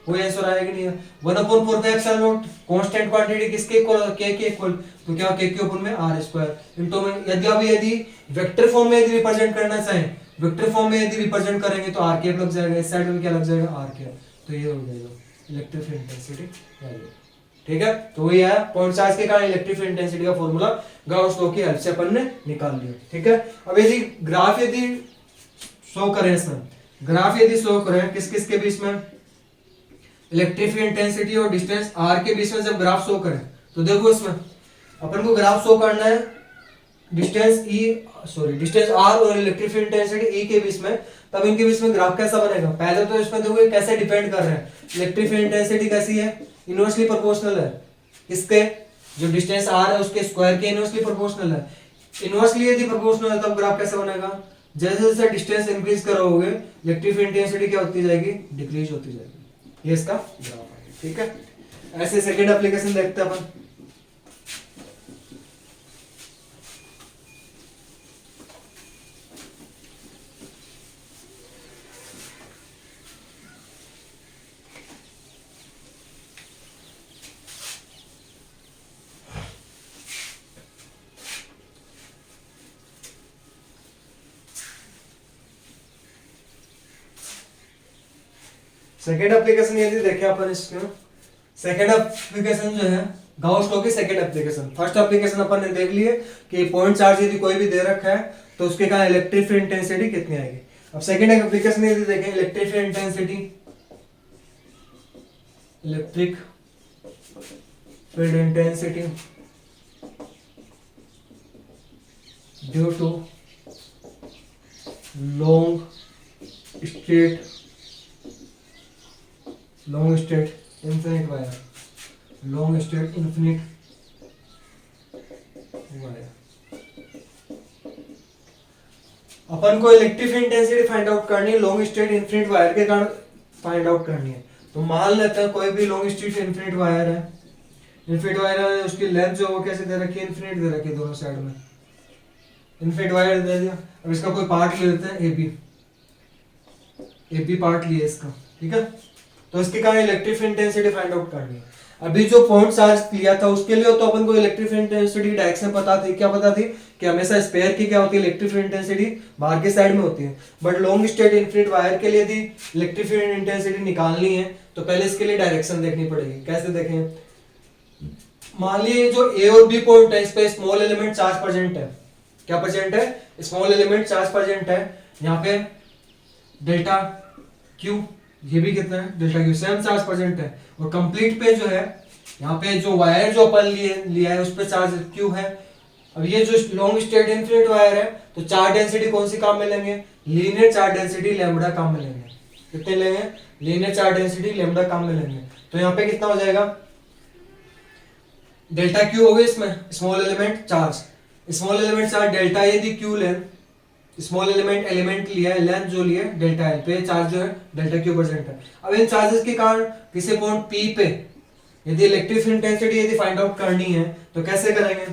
कोई आंसर आएगा कि नहीं है। 1/4 कांस्टेंट क्वांटिटी किसके इक्वल, K के इक्वल, तो क्या K के अपन में R स्क्वायर इनटू में यदि वेक्टर फॉर्म में यदि रिप्रेजेंट करना चाहें, वेक्टर फॉर्म में यदि रिप्रेजेंट करेंगे तो R कैप लग जाएगा, इस साइड में क्या लग जाएगा R कैप, तो ये हो जाएगा इलेक्ट्रिक फील्ड इंटेंसिटी वैल्यू। ठीक है, तो ये है पॉइंट चार्ज के कारण इलेक्ट्रिक फील्ड इंटेंसिटी का फॉर्मूला गाउस लॉ की हेल्प से अपन ने निकाल लिया। ठीक है, अब यदि ग्राफ यदि शो करें, इसमें ग्राफ यदि शो करें किस किस के बीच में, इलेक्ट्रिक फील्ड इंटेंसिटी और डिस्टेंस r के बीच में जब ग्राफ शो करें तो देखो इसमें अपन को ग्राफ शो करना है डिस्टेंस r और इलेक्ट्रिक फील्ड इंटेंसिटी E के बीच में, तब इनके बीच में ग्राफ कैसा बनेगा। पहले तो इसमें देखो ये कैसे डिपेंड कर रहे हैं, इलेक्ट्रिक फील्ड इंटेंसिटी कैसी है, इनवर्सली प्रोपोर्शनल है किसके, जो डिस्टेंस r है उसके स्क्वायर के इनवर्सली प्रोपोर्शनल है। इनवर्सली यदि प्रोपोर्शनल है तब ग्राफ कैसे बनेगा, जैसे जैसे डिस्टेंस इंक्रीज करोगे इलेक्ट्रिक फील्ड इंटेंसिटी क्या होती जाएगी, डिक्रीज होती जाएगी। ये इसका ग्राफ है। ठीक है, ऐसे सेकंड एप्लीकेशन देखते हैं अपन। सेकेंड एप्लीकेशन यदि देखें अपन इसमें, सेकेंड एप्लीकेशन जो है गाउस लॉ की सेकेंड एप्लीकेशन, फर्स्ट एप्लीकेशन अपन ने देख लिए कि पॉइंट चार्ज यदि कोई भी दे रखा है तो उसके कारण इलेक्ट्रिक फील्ड इंटेंसिटी कितनी आएगी। अब सेकेंड एप्लीकेशन यदि देखें electric field intensity, electric field intensity due to long straight infinite wire, long straight infinite wire. अपन को electric field intensity find out करनी है, लॉन्ग स्टेट इनफिनिट वायर के कारण फाइंड आउट करनी है। तो मान लेते हैं कोई भी लॉन्ग स्टेट इनफिनिट वायर है, इनफिनिट वायर है, उसकी लेंथ जो वो कैसे दे रखी है, इनफिनिट दे रखी है दोनों साइड में, इनफिनिट वायर दे दिया। अब इसका कोई पार्ट ले लेते हैं एबी पार्ट लिया इसका। ठीक है, तो इसके कारण electric field intensity find out करनी है। अभी जो पॉइंट चार्ज लिया था उसके लिए तो अपन को इलेक्ट्रिक फील्ड इंटेंसिटी डायरेक्शन पता थी, क्या पता थी कि हमेशा स्पेयर की क्या होती है, इलेक्ट्रिक फील्ड इंटेंसिटी बाहर के साइड में होती है। But long straight infinite wire के लिए यदि इलेक्ट्रिक फील्ड इंटेंसिटी निकालनी है तो पहले इसके लिए डायरेक्शन देखनी पड़ेगी। कैसे देखें, मान लीजिए जो ए और बी पॉइंट है इस पे स्मॉल एलिमेंट चार्ज प्रेजेंट है, क्या प्रेजेंट है, स्मॉल एलिमेंट चार्ज प्रेजेंट है। यहाँ पे डेल्टा क्यू, ये भी कितना है delta Q, same charge present है। और कंप्लीट पे जो है यहाँ पे जो वायर जो अपन लिया है उस पे चार्ज क्यू है। अब ये जो लॉन्ग स्टेट इनफिनिट वायर है तो चार्ज डेंसिटी कौन सी काम में लेंगे, लीनियर चार्ज डेंसिटी लैम्बडा काम में लेंगे। कितने लेंगे, लीनियर चार्ज डेंसिटी लैम्बडा काम में लेंगे। तो यहाँ पे कितना हो जाएगा, डेल्टा क्यू हो गया इसमें स्मॉल एलिमेंट चार्ज डेल्टा यदि क्यू लें, स्मॉल एलिमेंट लिया है, लेंथ जो लिया है डेल्टा एल पे, चार्ज जो है डेल्टा क्यू प्रेजेंट है। अब इन चार्जेस के कारण किसी पॉइंट पी पे यदि इलेक्ट्रिक फील्ड इंटेंसिटी यदि फाइंड आउट करनी है तो कैसे करेंगे,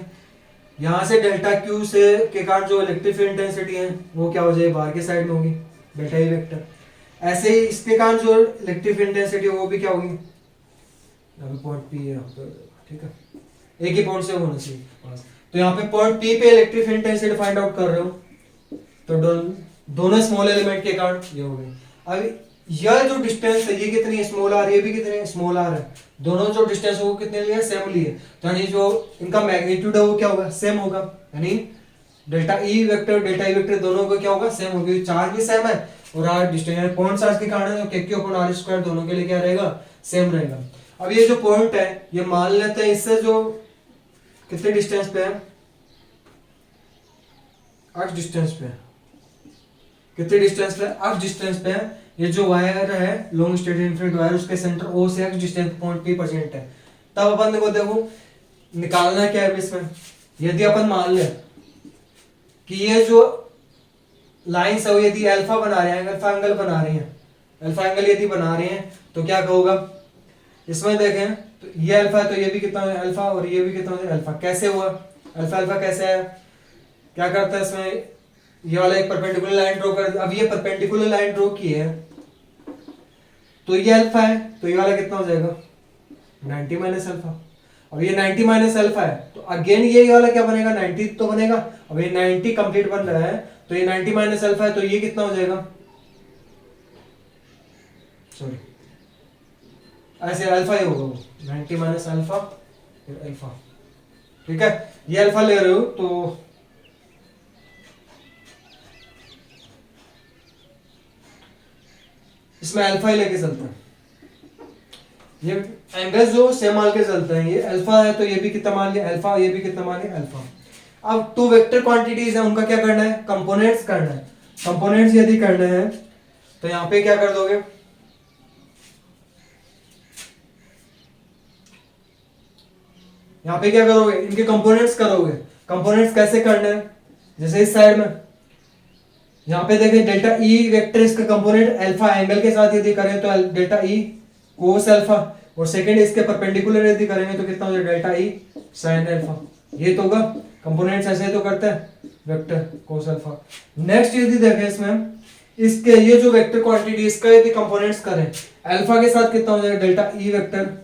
यहां से डेल्टा क्यू से के कारण जो इलेक्ट्रिक फील्ड इंटेंसिटी है वो क्या हो जाएगी, बाहर के साइड में होगी डेल्टा ई वेक्टर। ऐसे ही इसके कारण जो इलेक्ट्रिक फील्ड इंटेंसिटी है वो भी क्या होगी, अभी पॉइंट पी है। ठीक है, एक ही पॉइंट से होना चाहिए। तो यहाँ पे पॉइंट पी पे electric field intensity find out कर रहे हो तो दोनों स्मॉल एलिमेंट के कारण ये हो गई। अब यह जो डिस्टेंस है ये कितनी स्मॉल आर, ये भी कितनी स्मॉल आर है, दोनों जो डिस्टेंस है वो कितने लिए सेम लिए, तो यानी जो इनका मैग्नीट्यूड है वो क्या होगा, सेम होगा। यानी डेल्टा ई वेक्टर दोनों को क्या होगा, सेम होगा। चार्ज भी सेम है और आर डिस्टेंस पॉइंट चार्ज के कारण तो k अपॉन r स्क्वायर दोनों के लिए क्या रहेगा, सेम रहेगा। अब ये जो पॉइंट है ये मान लेते हैं इससे जो कितने डिस्टेंस पे है, x डिस्टेंस पे, कितने डिस्टेंस पे, x डिस्टेंस पे है। ये जो वायर है लॉन्ग स्टेट इनफिनिट वायर उसके सेंटर O से x distance point P present है। तब अपन को देखो निकालना क्या है इसमें, यदि अपन मान ले कि ये जो लाइंस है यदि अल्फा बना रहे हैं, अल्फा एंगल बना रहे हैं, अल्फा एंगल यदि बना रहे हैं तो क्या होगा, इसमें देखें तो ये अल्फा है, तो ये भी कितना है अल्फा, और ये भी कितना है अल्फा। कैसे हुआ अल्फा अल्फा कैसे है? क्या करता है इसमें, ये वाला एक परपेंडिकुलर लाइन ड्रॉ कर, अब ये परपेंडिकुलर लाइन ड्रॉ की है तो ये अल्फा है, तो ये वाला कितना हो जाएगा 90 माइनस अल्फा। अब ये 90 माइनस अल्फा है तो अगेन ये वाला क्या बनेगा 90 तो बनेगा। अब ये 90 कंप्लीट बन रहा है तो ये 90 माइनस अल्फा है, तो ये कितना हो जाएगा, सॉरी ऐसे अल्फा ही होगा वो 90 माइनस अल्फा फिर अल्फा। ठीक है, ये अल्फा ले रहे हो तो इसमें अल्फा ही लेके चलते हैं। ये एंगल्स जो सेम मान के चलते हैं, ये अल्फा है तो ये भी कितना मान लिया अल्फा, ये भी कितना मान लिया अल्फा। अब टू वेक्टर क्वांटिटीज है, उनका क्या करना है कंपोनेंट्स करना है। कंपोनेंट्स यदि करने हैं तो यहां पे क्या कर दोगे, यहां पे क्या करोगे इनके कंपोनेंट्स करोगे। कंपोनेंट्स कैसे करने हैं, जैसे इस साइड में यहाँ पे देखें डेल्टा ई वेक्टर इसका कंपोनेंट अल्फा एंगल के साथ यदि करें तो डेल्टा ई कोस अल्फा, और सेकंड इसके परपेंडिकुलर यदि करेंगे तो कितना हो जाएगा डेल्टा ई साइन अल्फा। ये तो होगा कंपोनेंट्स ऐसे तो करते हैं वेक्टर कोस अल्फा। नेक्स्ट यदि देखें इसमें इसके ये जो वेक्टर क्वांटिटी इसका यदि कंपोनेंट्स करें अल्फा के साथ कितना हो जाएगा delta E vector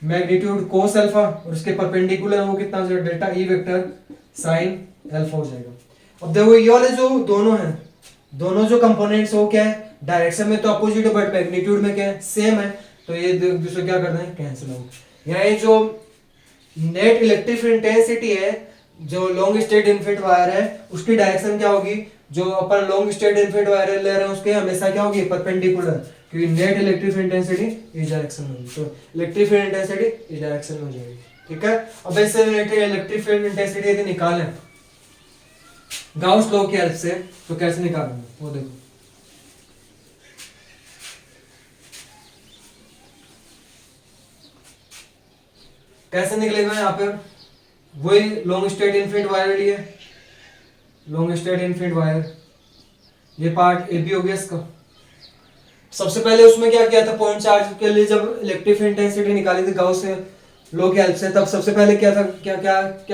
magnitude cos alpha, और उसके परपेंडिकुलर वो कितना हो जाएगा delta E vector sine alpha हो जाएगा। अब देखो ये वाले जो दोनों हैं, दोनों जो कंपोनेंट्स हो क्या है डायरेक्शन में तो अपोजिट है बट मैग्नीट्यूड में क्या है सेम है, तो ये दूसरे क्या करना है कैंसिल हो। यहाँ जो नेट इलेक्ट्रिक इंटेंसिटी है जो लॉन्ग स्ट्रेट इनफिनिट वायर है उसकी डायरेक्शन क्या होगी, जो अपन लॉन्ग स्ट्रेट इनफिनिट वायर ले रहे हैं उसके हमेशा क्या होगी परपेंडिकुलर, क्योंकि नेट इलेक्ट्रिक इंटेंसिटी इस डायरेक्शन में होगी, तो इलेक्ट्रिक इंटेंसिटी इस डायरेक्शन में हो जाएगी। ठीक है, अब इससे रिलेटेड इलेक्ट्रिक इंटेंसिटी यदि निकालें गाउस लॉ की हेल्प से तो कैसे निकालेंगे वो देखो। कैसे निकलेगा, यहाँ पे वही लॉन्ग स्ट्रेट इनफिनिट वायर लिए, लॉन्ग स्ट्रेट इनफिनिट वायर, ये पार्ट ए बी हो गया इसका। सबसे पहले उसमें क्या किया था पॉइंट चार्ज के लिए जब इलेक्ट्रिक इंटेंसिटी निकाली थी गाउस लॉ की हेल्प से, तब सबसे पहले क्या था क्या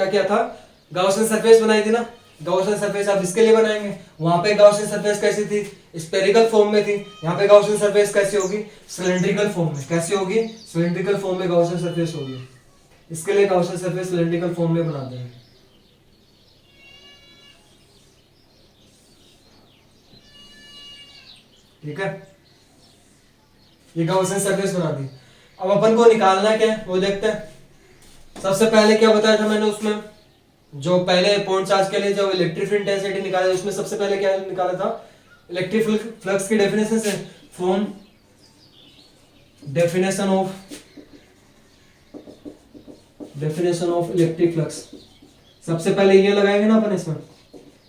किया था गाउसियन सरफेस बनाई थी ना। गाउसियन सरफेस आप इसके लिए बनाएंगे, वहां पे गाउसियन सरफेस कैसी थी स्फेरिकल फॉर्म में थी, यहाँ पे गाउसियन सरफेस कैसी होगी सिलिंड्रिकल फॉर्म में। कैसी होगी सिलिंड्रिकल फॉर्म में गाउसियन सरफेस होगी, इसके लिए गाउसियन सरफेस सिलिंड्रिकल फॉर्म में बना देंगे। ठीक है, ये गाउसियन सरफेस बना दी। अब अपन को निकालना क्या है वो देखते हैं। सबसे पहले क्या बताया था मैंने उसमें, जो पहले पॉइंट चार्ज के लिए जो इलेक्ट्रिक इंटेंसिटी निकाला उसमें सबसे पहले क्या निकाला था इलेक्ट्रिक फ्लक्स की डेफिनेशन से, from definition of electric flux. सबसे पहले ये लगाएंगे ना अपन इसमें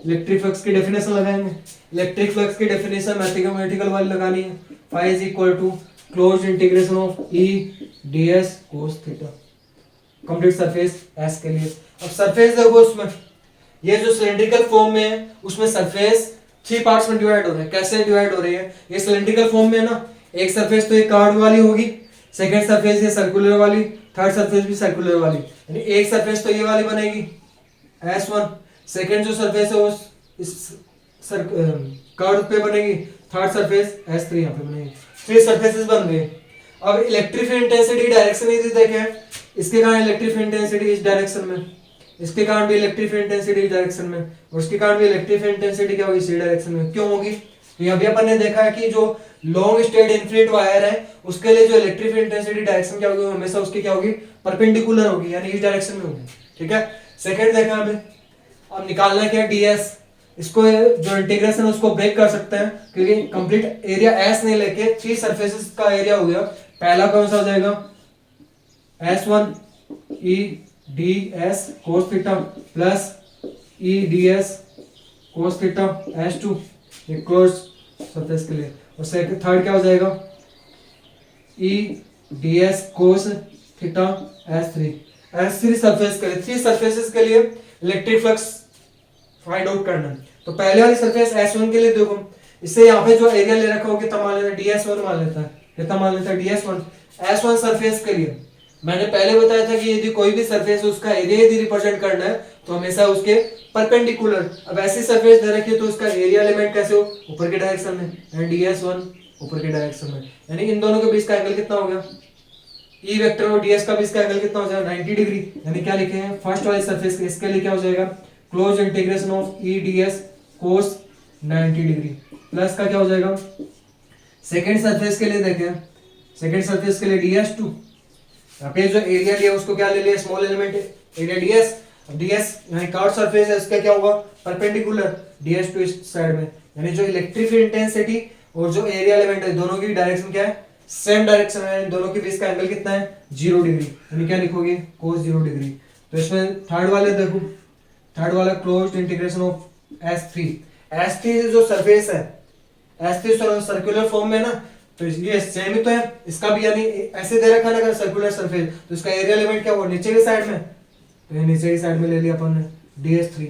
इलेक्ट्रिक फ्लक्स की डेफिनेशन लगाएंगे। इलेक्ट्रिक फ्लक्स की डेफिनेशन मैथमेटिकल वाली लगानी है, phi is equal to closed integration of E ds cos theta complete surface S के लिए। अब सरफेस देखो उसमें ये जो सिलिंड्रिकल फॉर्म में है उसमें सरफेस 3 पार्ट्स में डिवाइड हो रहे हैं। कैसे डिवाइड हो रही है, ये सिलिंड्रिकल फॉर्म में है ना, एक सरफेस तो ये कार्ड वाली होगी, सेकंड सरफेस ये सर्कुलर वाली, थर्ड सरफेस भी सर्कुलर वाली, यानी एक सरफेस तो ये वाली बनेगी S1, सेकंड जो सरफेस है वो इस कर्व पे बनेगी, थर्ड सरफेस S3 यहाँ पे बनेगी। 3 सरफेसेस बन गए। अब इलेक्ट्रिक इंटेंसिटी डायरेक्शन यदि देखें, इसके कारण इलेक्ट्रिक इंटेंसिटी इस डायरेक्शन में, इसके कारण भी इलेक्ट्रिक इंटेंसिटी इस डायरेक्शन में, और उसके कारण भी इलेक्ट्रिक इंटेंसिटी क्या होगी इसी डायरेक्शन में। क्यों होगी, तो अभी अपन ने देखा है कि जो लॉन्ग स्ट्रेट इनफिनिट वायर है उसके लिए जो इलेक्ट्रिक इंटेंसिटी डायरेक्शन क्या होगी हमेशा उसकी क्या होगी परपेंडिकुलर होगी, यानी इस डायरेक्शन में होगी। ठीक है, सेकंड देखा हमें। अब निकालना क्या ds, इसको जो इंटीग्रेशन है उसको ब्रेक कर सकते हैं क्योंकि कंप्लीट एरिया S नहीं लेके 3 सरफेसेस का एरिया हो गया। पहला कौन सा हो जाएगा S1 E ds cos theta plus E ds cos theta S2 ये क्लोज सरफेस के लिए, और सेकंड थर्ड क्या हो जाएगा E ds cos theta S3 surface के लिए। 3 सरफेसेस के लिए इलेक्ट्रिक फ्लक्स फाइंड आउट करना है। तो पहले वाली सरफेस S1 के लिए देखो, इससे यहाँ पे जो एरिया ले रखा हो कितना मान लेता है ds1 मान लेता है, कितना मान लेते हैं ds1। s1 सरफेस के लिए मैंने पहले बताया था कि यदि कोई भी सरफेस उसका एरिया यदि रिप्रेजेंट करना है तो हमेशा उसके परपेंडिकुलर। अब ऐसी सरफेस दे रखी है तो उसका एरिया एलिमेंट कैसे हो, ऊपर के डायरेक्शन में, एंड ds1 ऊपर के डायरेक्शन में, यानी इन दोनों के बीच का एंगल कितना हो गया, ई वेक्टर और ds का बीच का एंगल कितना हो जाएगा 90 डिग्री। यानी क्या लिखे हैं फर्स्ट वाले सरफेस के, इसके लिए क्या हो जाएगा close integration of E ds cos 90 degree plus का क्या हो जाएगा सेकेंड सरफेस के लिए देखें, सेकेंड सरफेस के लिए ds2। यहाँ पे जो एरिया लिया उसको क्या ले लिया स्मॉल एलिमेंट एरिया ds। अब ds यहाँ कर्व सरफेस है इसका क्या होगा परपेंडिकुलर ds2 इस साइड में, यानी जो इलेक्ट्रिक फील्ड इंटेंसिटी और जो एरिया एलिमेंट है दोनों की डायरेक्शन क्या है सेम डायरेक्शन है, दोनों के बीच का एंगल कितना है 0 डिग्री, यानी क्या लिखोगे cos 0 डिग्री। तो इसमें थर्ड वाले देखो, थर्ड वाला closed integration of s3। s3 जो सरफेस है s3 सर्कुलर फॉर्म में ना, तो ये सेम ही तो है इसका भी, यानी ऐसे दे रखा ना सर्कुलर सरफेस, तो इसका एरिया एलिमेंट क्या हुआ नीचे की साइड में, तो ये नीचे की साइड में ले लिया अपन ने ds3।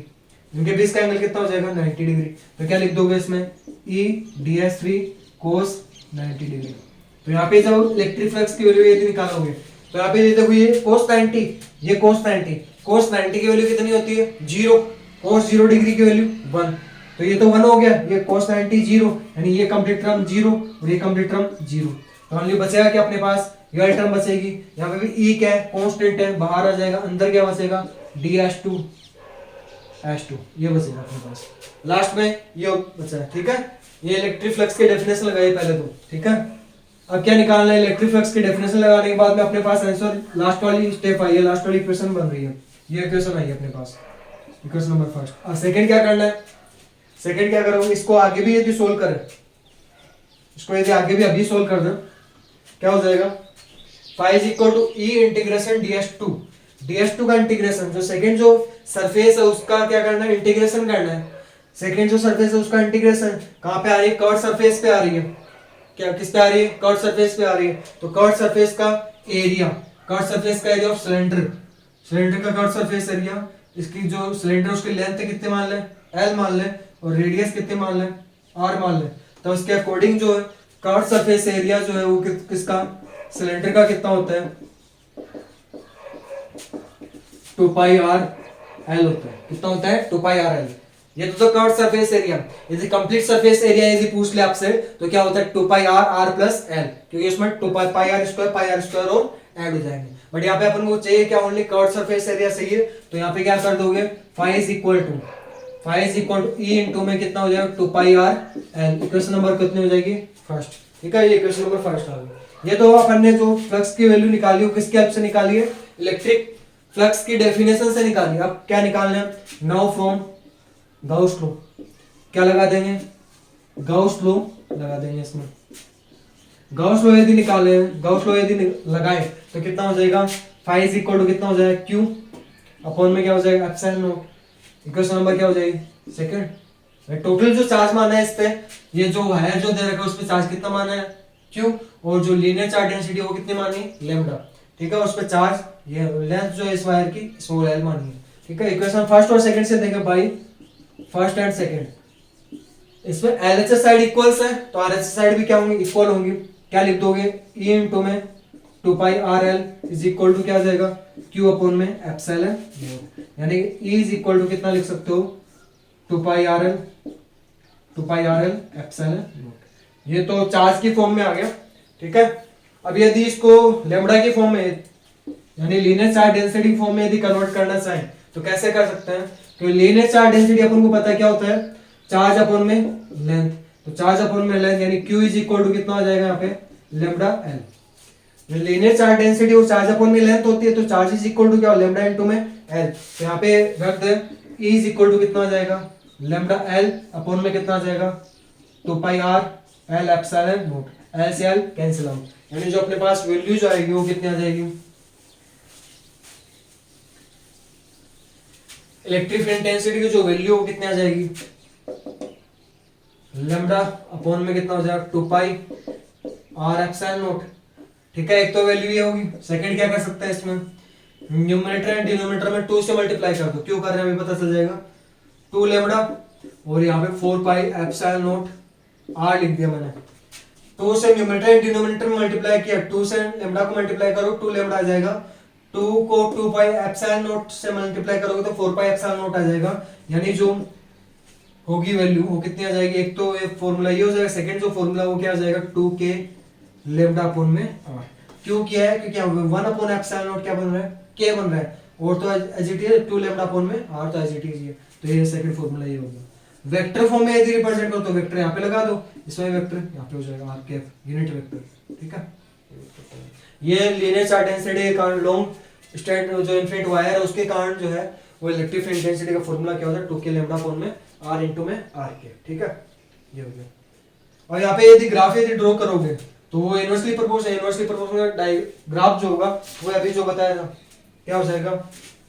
इनके बीच का एंगल कितना हो जाएगा 90 डिग्री। तो क्या लिख दोगे इसमें e ds3 cos 90 डिग्री। तो यहाँ पे जब इलेक्ट्रिक फ्लक्स की वैल्यू यदि निकालोगे तो यहाँ पे ये देखो ये cos 90, ये cos 90 की वैल्यू कितनी होती है 0, cos 0 डिग्री की वैल्यू 1, तो ये तो 1 हो गया, ये cos 90 0, यानी ये कंप्लीट टर्म 0 और ये कंप्लीट टर्म 0। तो ओनली बचेगा कि अपने पास ये टर्म बचेगी, यहाँ पे भी e क्या है कांस्टेंट है बाहर आ जाएगा, अंदर क्या बचेगा ds2 s2 ये बचेगा अपने पास, लास्ट में ये बचा है। ठीक है, ये इलेक्ट्रिक फ्लक्स की डेफिनेशन लगाई पहले तो। ठीक है, अब क्या निकालना है इलेक्ट्रिक फ्लक्स की डेफिनेशन लगाने के बाद में अपने पास आंसर लास्ट वाली स्टेप आई है, लास्ट वाली इक्वेशन बन रही है, ये इक्वेशन आई है अपने पास इक्वेशन नंबर फर्स्ट। अब सेकंड क्या करना है, सेकंड क्या करोगे इसको आगे भी यदि सोल्व करें, इसको यदि आगे भी अभी सोल्व कर दो क्या हो जाएगा phi is equal to e integration ds2 का इंटीग्रेशन, जो सेकंड जो सरफेस है उसका क्या करना है इंटीग्रेशन करना है, सेकंड जो सरफेस है उसका इंटीग्रेशन कहां पे आ रही है कर्व सरफेस पे आ रही है, क्या किस पे आ रही है कर्व सरफेस पे आ रही है, तो कर्व सरफेस का एरिया, कर्व सरफेस का एरिया ऑफ सिलेंडर, सिलेंडर का कर्व सरफेस एरिया, इसकी जो सिलेंडर उसकी लेंथ कितने मान ले l मान ले और रेडियस कितने मान ले r मान ले, तो उसके अकॉर्डिंग जो है कर्व सरफेस एरिया जो है वो किसका सिलेंडर का कितना होता है 2 pi r l होता है, कितना होता है 2 pi r l। ये तो कर्व सरफेस एरिया, यदि कंप्लीट सरफेस एरिया यदि पूछ ले आपसे तो क्या होता है 2 pi r r plus l, क्योंकि इसमें 2 pi r स्क्वायर और ऐड हो जाएंगे, बट यहाँ पे अपन को चाहिए क्या ओनली कर्व सरफेस एरिया चाहिए, तो यहाँ पे क्या कर दोगे phi is equal to e into में कितना हो जाएगा 2 pi r l। Equation number कितनी हो जाएगी फर्स्ट। ठीक है, ये इक्वेशन नंबर फर्स्ट आ गई। ये तो अपन ने जो फ्लक्स की वैल्यू निकाली हो किसके हेल्प से निकाली है इलेक्ट्रिक फ्लक्स की डेफिनेशन से निकाली। अब क्या निकालना है नाउ फ्रॉम गाउस लॉ, क्या लगा देंगे गाउस लॉ लगा देंगे इसमें, गाउस लॉ यदि निकाले, गाउस लॉ यदि लगाए तो कितना हो जाएगा phi is equal to कितना हो जाएगा q अपॉन में क्या हो जाएगा एप्सिलॉन नॉट। इक्वेशन नंबर क्या हो जाएगी सेकंड। टोटल जो चार्ज माना है इस पे, ये जो है जो दे रखा है उस पे चार्ज कितना माना है q, और जो लीनियर चार्ज डेंसिटी वो कितनी मानी है लैम्डा। ठीक है, उस पे चार्ज ये लेंथ जो है इस वायर की स्मॉल l मानी है। ठीक है, इक्वेशन फर्स्ट और सेकंड से देखें भाई, फर्स्ट एंड सेकंड इसमें LHS साइड इक्वल्स है तो RHS साइड भी क्या होंगी इक्वल होंगी, क्या लिख दोगे e इनटू में 2 pi r l is equal to क्या आ जाएगा q अपॉन में एप्सिलॉन नॉट, यानी e इज इक्वल टू कितना लिख सकते हो 2 pi r l epsilon naught. ये तो चार्ज की फॉर्म में आ गया। ठीक है, अब यदि इसको लैम्डा की फॉर्म में यानी लीनियर चार्ज डेंसिटी फॉर्म में यदि कन्वर्ट करना चाहें तो कैसे कर सकते हैं, तो लीनियर चार्ज डेंसिटी अपन को पता है क्या होता है चार्ज अपॉन में लेंथ, तो चार्ज अपॉन में लेंथ यानी q इज इक्वल टू कितना आ जाएगा यहाँ पे lambda l। Linear charge density और चार्ज अपॉन में लेंथ होती है तो चार्ज इज इक्वल टू क्या लैम्डा इनटू में l, तो यहाँ पे रख दे e इज इक्वल टू कितना आ जाएगा लैम्डा l अपॉन में कितना आ जाएगा 2 pi r l epsilon not, l से l कैंसिल आउट, यानी जो अपने पास वैल्यू जो आएगी वो कितनी आ जाएगी इलेक्ट्रिक इंटेंसिटी की जो वैल्यू वो कितनी आ जाएगी लैम्डा अपॉन में कितना हो जाएगा 2 pi r एप्सिलॉन नॉट। ठीक है, एक तो वैल्यू ये होगी। सेकंड क्या कर सकते हैं इसमें न्यूमरेटर एंड डिनोमिनेटर में 2 से मल्टीप्लाई कर दो, क्यों कर रहे हैं अभी पता चल जाएगा 2 लैम्डा और यहाँ पे 4 pi एप्सिलॉन नॉट r लिख दिया मैंने, 2 से न्यूमरेटर एंड डिनोमिनेटर में मल्टीप्लाई किया, 2 से लेमडा को मल्टीप्लाई करो 2 लेमडा आ जाएगा, 2 को 2 पाई एप्सिलॉन नॉट से मल्टीप्लाई करोगे तो 4 पाई एप्सिलॉन नॉट आ जाएगा, यानी जो होगी वैल्यू वो कितनी आ जाएगी, एक तो ये फॉर्मूला ये हो जाएगा, सेकंड जो फॉर्मूला वो क्या आ जाएगा 2k लेमडा अपॉन में r। क्यों किया है, क्योंकि 1 अपॉन एप्सिलॉन नॉट क्या बन रहा है, k बन रहा है, और तो as it is 2 lambda upon में r तो एज इट इज है, तो ये सेकंड फॉर्मूला ये हो गया। वेक्टर फॉर्म में यदि रिप्रेजेंट करो तो वेक्टर यहाँ पे लगा दो, इसमें वेक्टर यहाँ पे हो जाएगा r कैप यूनिट वेक्टर, ठीक है। ये लीनियर चार्ज डेंसिटी के कारण लॉन्ग स्ट्रैंड जो इन्फिनिट वायर है उसके कारण जो है वो इलेक्ट्रिक फील्ड इंटेंसिटी का फॉर्मूला क्या होता है 2k लैम्डा अपॉन में r इनटू में r के, ठीक है, ये हो गया। और यहाँ पे यदि ग्राफ यदि ड्रॉ करोगे तो वो inversely proportional, inversely proportional graph जो होगा वो अभी जो बताया था क्या हो जाएगा,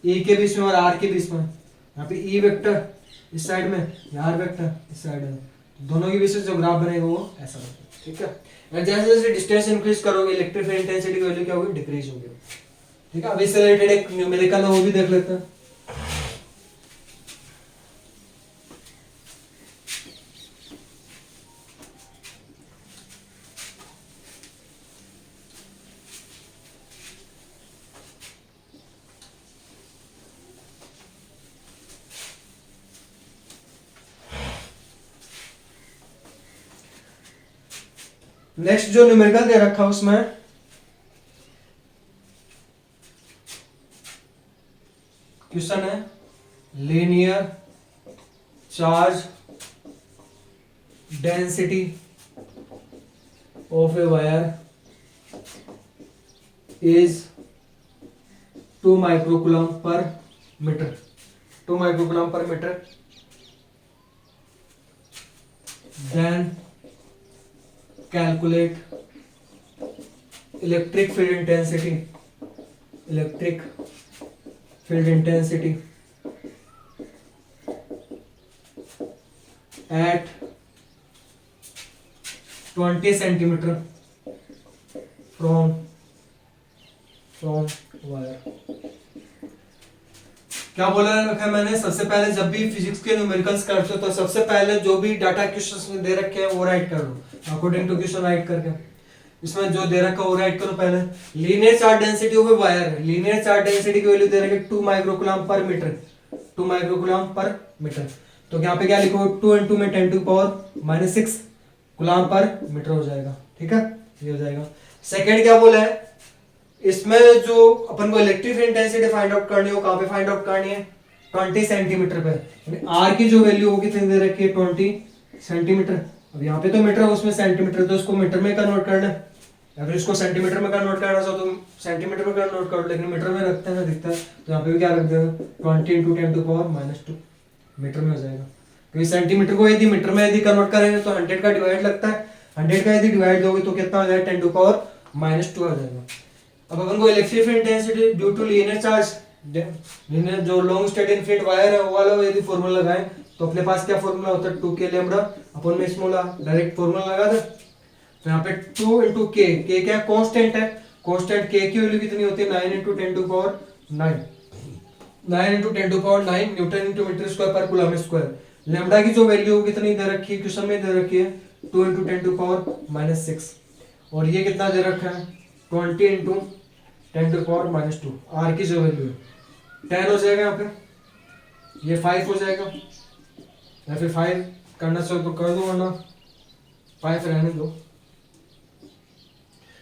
e के बीच में और r के बीच में, यहाँ पे e वेक्टर इस साइड में, r वेक्टर इस साइड में, दोनों के बीच में जो ग्राफ बनेगा वो ऐसा होगा, ठीक है। और जैसे जैसे डिस्टेंस इंक्रीज करोगे इलेक्ट्रिक फील्ड इंटेंसिटी की वैल्यू क्या होगी, डिक्रीज होगी, ठीक है। अब इससे रिलेटेड एक न्यूमेरिकल है वो भी देख लेते हैं। नेक्स्ट जो न्यूमेरिकल दे रखा है उसमें क्वेश्चन है linear charge density of a wire is 2 microcoulomb per metre, 2 microcoulomb per metre, then calculate electric field intensity, electric field intensity at 20 centimeter from wire। क्या बोला रखा है मैंने, सबसे पहले जब भी फिजिक्स के न्यूमेरिकल्स करते हो तो सबसे पहले जो भी डाटा क्वेश्चंस में दे रखे हैं वो राइट कर लो अकॉर्डिंग टू क्वेश्चन राइट करके। इसमें जो दे रखा है वो राइट करो पहले। Linear charge density of a wire, linear charge density की वैल्यू दे रखी है 2 microcoulomb per metre, 2 microcoulomb per metre, तो यहाँ पे क्या लिखो 2 इंटू में 10 to power -6 coulomb per metre हो जाएगा, ठीक है, ये हो जाएगा। सेकंड क्या बोला है, इसमें जो अपन को electric field intensity find out करनी हो, कहां पे फाइंड आउट करनी है 20 सेंटीमीटर पे, यानी आर की जो वैल्यू होगी कितनी दे रखी है 20 सेंटीमीटर। अब यहाँ पे तो मीटर है उसमें सेंटीमीटर, तो उसको मीटर में कन्वर्ट करना है, या फिर इसको सेंटीमीटर में कन्वर्ट करना चाहो तो सेंटीमीटर में कन्वर्ट करो, लेकिन मीटर में रखते हैं दिखता है, तो यहाँ पे भी क्या रख देगा 20 इंटू 10 टू पावर -2 मीटर में हो जाएगा। क्योंकि सेंटीमीटर को यदि मीटर में यदि कन्वर्ट करेंगे तो 100 का डिवाइड लगता है, 100 का यदि डिवाइड दोगे तो कितना हो जाएगा 10 टू पावर -2 आ जाएगा। अब अपन को electric field intensity due to linear charge, linear जो लॉन्ग स्ट्रेट इनफिनिट वायर है वो वाला यदि फार्मूला लगाएं तो अपने पास क्या फार्मूला होता है 2k लैम्डा अपॉन में स्मॉल r, डायरेक्ट फार्मूला लगा दे। तो यहाँ पे 2 इंटू k, k क्या कांस्टेंट है, कांस्टेंट k की वैल्यू कितनी होती है 9 into 10 to power 9, 9 into 10 to power 9 newton into metre square per coulomb square. Lambda की जो वैल्यू कितनी दे रखी है क्वेश्चन में दे रखी है 2 इंटू 10 टू पावर -6, और ये कितना दे रखा है 20 इंटू 10 टू पावर -2, r की जो वैल्यू है 10 हो जाएगा, यहाँ पे ये 5 हो जाएगा, या फिर 5 करना चाहो तो कर दो, वरना 5 रहने दो,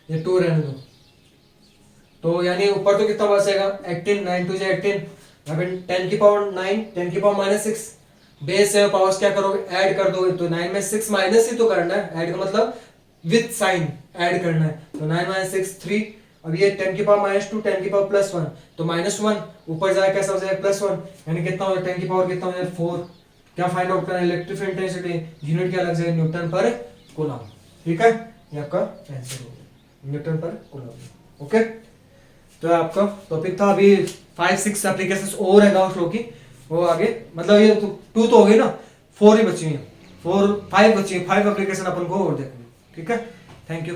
ये 2 रहने दो। तो यानी ऊपर तो कितना बचेगा 18, 9 टू 18, या फिर 10 की पावर 9, 10 की पावर -6, बेस से पावर्स क्या करोगे ऐड कर दोगे, तो 9 में 6 माइनस ही तो करना है, ऐड का मतलब विद साइन ऐड करना है, तो 9 - 6 3, अब ये 10 की पावर -2, 10 की पावर +1, तो -1 ऊपर जाए कैसा हो जाएगा +1, यानी कितना हो जाएगा 10 की पावर कितना हो जाएगा 4। क्या फाइंड आउट करना है इलेक्ट्रिक फील्ड इंटेंसिटी, यूनिट क्या लग जाएगा न्यूटन पर कूलम, ठीक है, ये आपका आंसर हो गया न्यूटन पर कूलम। ओके, तो आपका टॉपिक था, अभी 5-6 एप्लीकेशंस और है गाउस लॉ की, वो आगे मतलब ये 2 तो हो गई ना, 4 ही बची हैं, 4-5 बची हैं, 5 एप्लीकेशन अपन को और देखनी, ठीक है। Thank you.